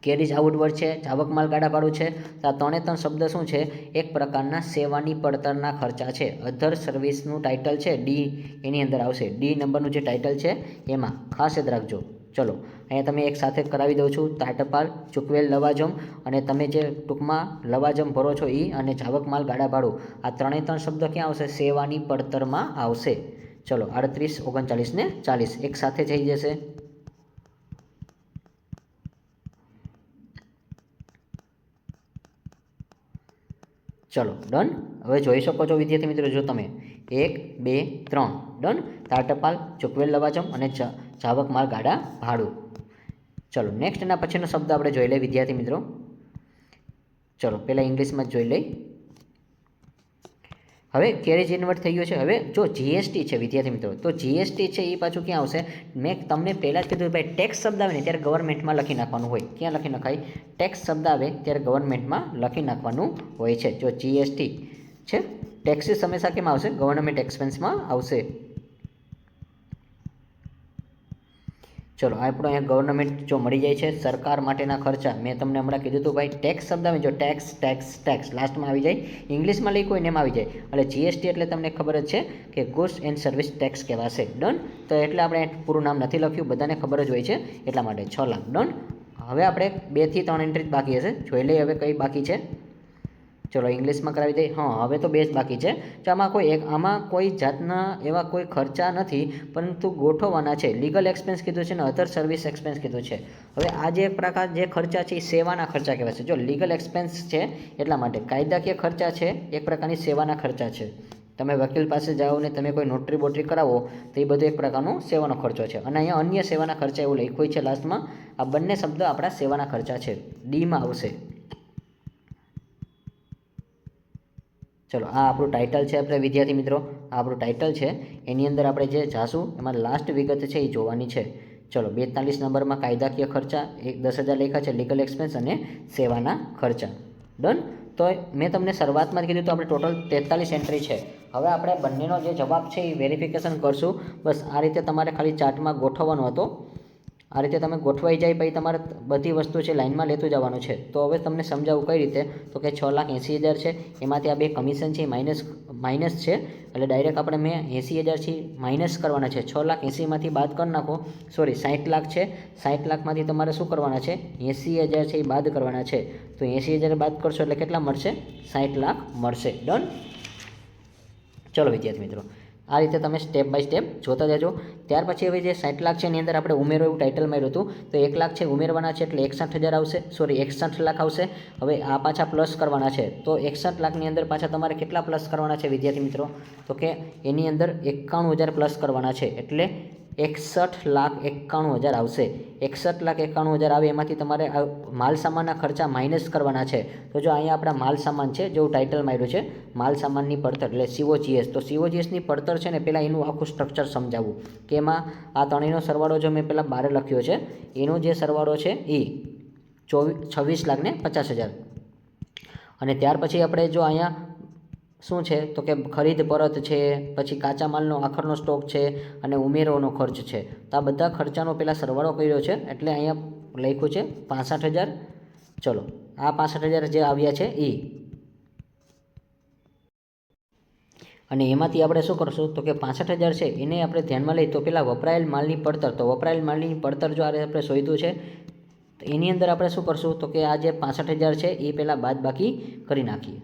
કેરીજ આઉટવર્ડ છે, જાવક માલ ગાડા ભાડું છે. તો આ ત્રણે શબ્દ શું છે? એક પ્રકારના સેવાની પડતરના ખર્ચા છે. અધર સર્વિસનું ટાઇટલ છે ડી એની અંદર આવશે. ડી નંબરનું જે ટાઇટલ છે એમાં ખાસ યાદ રાખજો. ચલો અહીંયા તમે એક સાથે કરાવી દઉં છું તારટપાલ, ચૂકવેલ લવાજમ અને તમે જે ટૂંકમાં લવાજમ ભરો છો એ અને જાવક માલ ગાડા ભાડું. આ ત્રણે શબ્દ ક્યાં આવશે? સેવાની પડતરમાં આવશે. ચલો 38, 39 ને 40 એક સાથે થઈ જશે. ચલો ડન. હવે જોઈ શકો છો વિદ્યાર્થી મિત્રો જો તમે 1, 2, 3 ડન. તારટપાલ, ચૂકવેલ લવાજમ અને જાવક માલ ગાડા ભાડું. ચલો નેક્સ્ટ એના પછીનો શબ્દ આપણે જોઈ લઈએ વિદ્યાર્થી મિત્રો. ચલો પહેલાં ઇંગ્લિશમાં જ જોઈ લઈ. હવે કેરેજ ઇન્વર્ટ થઈ ગયો છે. હવે જો GST છે વિદ્યાર્થી મિત્રો તો GST છે એ પાછું ક્યાં આવશે? મેં તમને પહેલાં જ કીધું ભાઈ ટેક્સ શબ્દ આવે ને ત્યારે ગવર્મેન્ટમાં લખી નાખવાનું હોય. ક્યાં લખી નખાય? ટેક્સ શબ્દ આવે ત્યારે ગવર્મેન્ટમાં લખી નાખવાનું હોય છે. જો GST છે ટેક્સીસ હંમેશા કેમ આવશે? ગવર્મેન્ટ એક્સપેન્સમાં આવશે. ચલો આપણો અહીંયા ગવર્મેન્ટ જો મળી જાય છે સરકાર માટેના ખર્ચા. મેં તમને હમણાં કીધું હતું ભાઈ ટેક્સ શબ્દ આવે જો ટેક્સ ટેક્સ ટેક્સ લાસ્ટમાં આવી જાય. ઇંગ્લિશમાં લઈ કોઈને એમ આવી જાય. એટલે GST એટલે તમને ખબર જ છે કે ગુડ્સ એન્ડ સર્વિસ ટેક્સ કહેવાશે. ડન. તો એટલે આપણે પૂરું નામ નથી લખ્યું, બધાને ખબર જ હોય છે એટલા માટે 6 લાખ. ડન. હવે આપણે 2 થી 3 એન્ટ્રી જ બાકી હશે. જોઈ લઈએ હવે કઈ બાકી છે. ચલો ઇંગ્લિશમાં કરાવી દઈએ. હા, હવે તો 2 જ બાકી છે. તો આમાં કોઈ જાતના એવા કોઈ ખર્ચા નથી, પરંતુ ગોઠવવાના છે. લીગલ એક્સપેન્સ કીધું છે ને અધર સર્વિસ એક્સપેન્સ કીધું છે. હવે આ જે પ્રકાર જે ખર્ચા છે એ સેવાના ખર્ચા કહેવાય છે. જો લીગલ એક્સપેન્સ છે એટલા માટે, કાયદાકીય ખર્ચા છે એક પ્રકારની સેવાના ખર્ચા છે. તમે વકીલ પાસે જાઓ ને તમે કોઈ નોટરી બોટરી કરાવો તો એ બધું એક પ્રકારનો સેવાનો ખર્ચો છે. અને અહીંયા અન્ય સેવાના ખર્ચા એવું લખ્યું છે લાસ્ટમાં. આ બંને શબ્દ આપણા સેવાના ખર્ચા છે, ડીમાં આવશે. ચલો આ આપણું ટાઇટલ છે. આપણે વિદ્યાર્થી મિત્રો આ આપણું ટાઇટલ છે. એની અંદર આપણે જે જાશું એમાં લાસ્ટ વિગત છે એ જોવાની છે. ચલો 42 નંબરમાં કાયદાકીય ખર્ચા 10,000 લખ્યા છે, લીગલ એક્સપેન્સ અને સેવાના ખર્ચા. ડન. તો મેં તમને શરૂઆતમાં જ કીધું તો આપણે ટોટલ 43 એન્ટ્રી છે. હવે આપણે બંનેનો જે જવાબ છે એ વેરિફિકેશન કરશું. બસ આ રીતે તમારે ખાલી ચાર્ટમાં ગોઠવવાનો હતો. આ રીતે તમે ગોઠવાઈ જાય પછી તમારે બધી વસ્તુ છે લાઇનમાં લેતું જવાનું છે. તો હવે તમને સમજાવું કઈ રીતે, તો કે 6,80,000 છે, એમાંથી આ 2 કમિશન છે માઇનસ છે, એટલે ડાયરેક્ટ આપણે મેં 80,000 થી માઇનસ કરવાના છે. 6,80,000માંથી બાદ કરી નાખો. સોરી 60 લાખ છે, 60 લાખમાંથી તમારે શું કરવાના છે, 80,000 છે એ બાદ કરવાના છે. તો 80,000 બાદ કરશો એટલે કેટલા મળશે, 60 લાખ મળશે. ડન. ચલો વિદ્યાર્થી મિત્રો આ રીતે તમે સ્ટેપ બાય સ્ટેપ જોતા જજો. ત્યાર પછી હવે જે 60 લાખ છે એની અંદર આપણે ઉમેરો એવું ટાઇટલ માર્યું હતું. તો 1 લાખ છે ઉમેરવાના છે એટલે 61,000 આવશે. સોરી 61 લાખ આવશે. હવે આ પાછા પ્લસ કરવાના છે. તો 61 લાખની અંદર પાછા તમારે કેટલા પ્લસ કરવાના છે વિદ્યાર્થી મિત્રો, તો કે એની અંદર 91,000 પ્લસ કરવાના છે. એટલે 61,91,000 આવશે. 61,91,000 આવે એમાંથી તમારે માલ સામાનના ખર્ચા માઇનસ કરવાના છે. તો જો અહીંયા આપણા માલ સામાન છે, જો ટાઇટલ માર્યું છે માલ સામાનની પડતર એટલે COGS. તો COGSની પડતર છે ને પહેલાં એનું આખું સ્ટ્રક્ચર સમજાવવું કે એમાં આ ત્રણેયનો સરવાળો જો મેં પહેલાં 12 લખ્યો છે, એનો જે સરવાળો છે એ 26,50,000. અને ત્યાર પછી આપણે જો અહીંયા શું છે તો કે ખરીદ પરત છે, પછી કાચા માલનો આખરનો સ્ટોક છે અને ઉમેરોનો ખર્ચ છે. તો આ બધા ખર્ચાનો પહેલાં સરવાળો કર્યો છે એટલે અહીંયા લખ્યું છે 65,000. ચલો આ 65,000 જે આવ્યા છે એ, અને એમાંથી આપણે શું કરશું તો કે 65,000 છે એને આપણે ધ્યાનમાં લઈએ તો પહેલાં વપરાયેલ માલની પડતર. તો વપરાયેલ માલની પડતર જો આપણે શોધ્યું છે તો એની અંદર આપણે શું કરશું તો કે આ જે 65,000 છે એ પહેલાં બાદ બાકી કરી નાખીએ.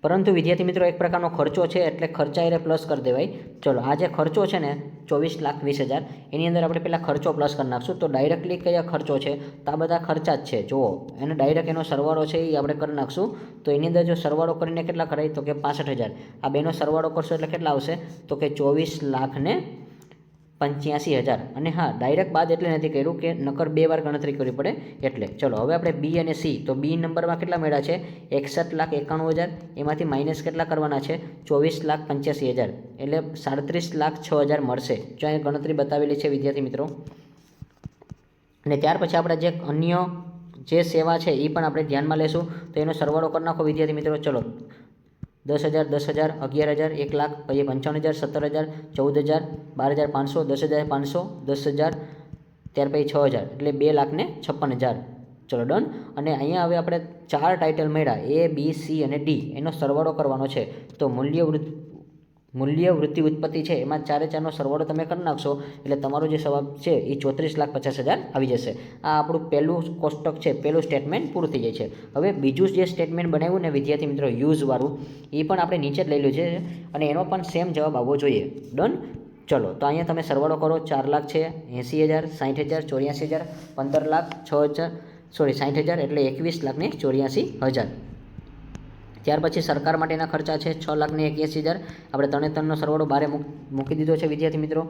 પરંતુ વિદ્યાર્થી મિત્રો એક પ્રકારનો ખર્ચો છે એટલે ખર્ચા એને પ્લસ કરી દેવાય. ચલો આ જે ખર્ચો છે ને 24,20,000 એની અંદર આપણે પહેલાં ખર્ચો પ્લસ કરી નાખશું. તો ડાયરેક્ટલી કયા ખર્ચો છે તો આ બધા ખર્ચા જ છે. જુઓ એને ડાયરેક્ટ એનો સરવાળો છે એ આપણે કરી નાખશું. તો એની અંદર જો સરવાળો કરીને કેટલા કરાય તો કે 65,000. આ બેનો સરવાળો કરશો એટલે કેટલા આવશે તો કે 24,85,000. અને હા ડાયરેક્ટ બાદ એટલે નથી કર્યું કે નકર 2 વાર ગણતરી કરવી પડે એટલે. ચલો હવે આપણે બી અને સી. તો બી નંબરમાં કેટલા મળ્યા છે 61,91,000. એમાંથી માઇનસ કેટલા કરવાના છે 24,85,000 એટલે 37,06,000 મળશે. જો અહીં ગણતરી બતાવેલી છે વિદ્યાર્થી મિત્રો. અને ત્યાર પછી આપણે જે અન્ય જે સેવા છે એ પણ આપણે ધ્યાનમાં લેશું. તો એનો સરવાળો કરી નાખો વિદ્યાર્થી મિત્રો. ચલો 10,000, 10,000, 11,000, 1 લાખ, પછી 55,000, 17,000, 14,000, 12,500, 10,500, 10,000, ત્યાર પછી 6,000 એટલે 2,56,000. ચલો ડન. અને અહીંયા હવે આપણે 4 ટાઇટલ મળ્યા A, B, C અને D. એનો સરવાળો કરવાનો છે. તો મૂલ્ય વૃત્તિ ઉત્પત્તિ છે એમાં 4/4નો સરવાળો તમે કરી નાખશો એટલે તમારો જે જવાબ છે એ 34,50,000 આવી જશે. આ આપણું પહેલું કોષ્ટક છે, પહેલું સ્ટેટમેન્ટ પૂરું થઈ જાય છે. હવે બીજું જે સ્ટેટમેન્ટ બનાવ્યું ને વિદ્યાર્થી મિત્રો યુઝવાળું, એ પણ આપણે નીચે જ લઈ લીધું છે અને એનો પણ સેમ જવાબ આવવો જોઈએ. ડન. ચલો તો અહીંયા તમે સરવાળો કરો. 4 લાખ છે, 80,000, 60,000, 84,000, 15 લાખ, 60,000 એટલે 21,84,000. ત્યાર પછી સરકાર માટેના ખર્ચા છે 6,81,000. આપણે 3 સરવાળો બારે મૂકી દીધો છે વિદ્યાર્થી મિત્રો.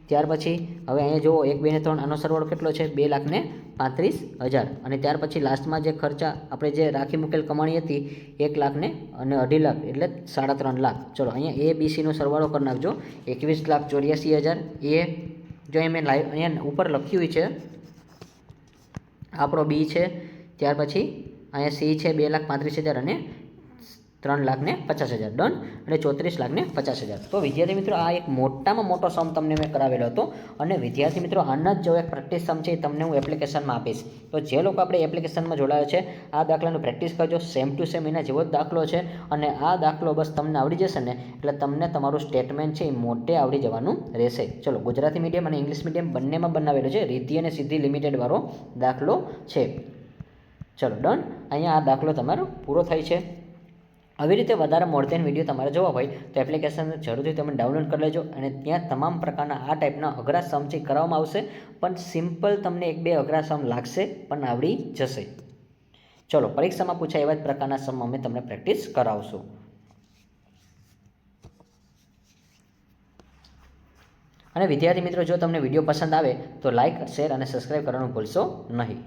ત્યાર પછી હવે અહીંયા જુઓ 1, 2 અને 3 આનો સરવાળો કેટલો છે 2,35,000. અને ત્યાર પછી લાસ્ટમાં જે ખર્ચા આપણે જે રાખી મૂકેલ કમાણી હતી 1 લાખ અને 2.5 લાખ એટલે 3.5 લાખ. ચલો અહીંયા A, B, C નો સરવાળો કરી નાખજો. 21,84,000. એ જો મેં અહીંયા ઉપર લખ્યું છે આપણો B છે. ત્યાર પછી અહીંયા C છે 2,35,000 અને 3,50,000 ડન અને 34,50,000. તો વિદ્યાર્થી મિત્રો આ એક મોટામાં મોટો સમ તમને મેં કરાવેલો હતો અને વિદ્યાર્થી મિત્રો આના જ જો એક પ્રેક્ટિસ સમ છે એ તમને હું એપ્લિકેશનમાં આપીશ. તો જે લોકો આપણે એપ્લિકેશનમાં જોડાયો છે આ દાખલાનું પ્રેક્ટિસ કરજો. સેમ ટુ સેમ એના જેવો જ દાખલો છે અને આ દાખલો બસ તમને આવડી જશે ને એટલે તમને તમારું સ્ટેટમેન્ટ છે એ મોટે આવડી જવાનું રહેશે. ચલો, ગુજરાતી મીડિયમ અને ઇંગ્લિશ મીડિયમ બંનેમાં બનાવેલો છે. રિદ્ધિ અને સિદ્ધિ લિમિટેડવાળો દાખલો છે. ચલો ડન. અહીંયા આ દાખલો તમારો પૂરો થાય છે. આવી રીતે વધારે મોર દેન વિડીયો તમારે જોવા હોય તો એપ્લિકેશન જરૂરથી તમે ડાઉનલોડ કરી લેજો અને ત્યાં તમામ પ્રકારના આ ટાઈપના અઘરા સમ છે કરવામાં આવશે. પણ સિમ્પલ તમને 1-2 અઘરા સમ લાગશે પણ આવડી જશે. ચલો, પરીક્ષામાં પૂછાય એવા જ પ્રકારના સમ અમે તમને પ્રેક્ટિસ કરાવશું. અને વિદ્યાર્થી મિત્રો જો તમને વિડીયો પસંદ આવે તો લાઇક, શેર અને સબસ્ક્રાઈબ કરવાનું ભૂલશો નહીં.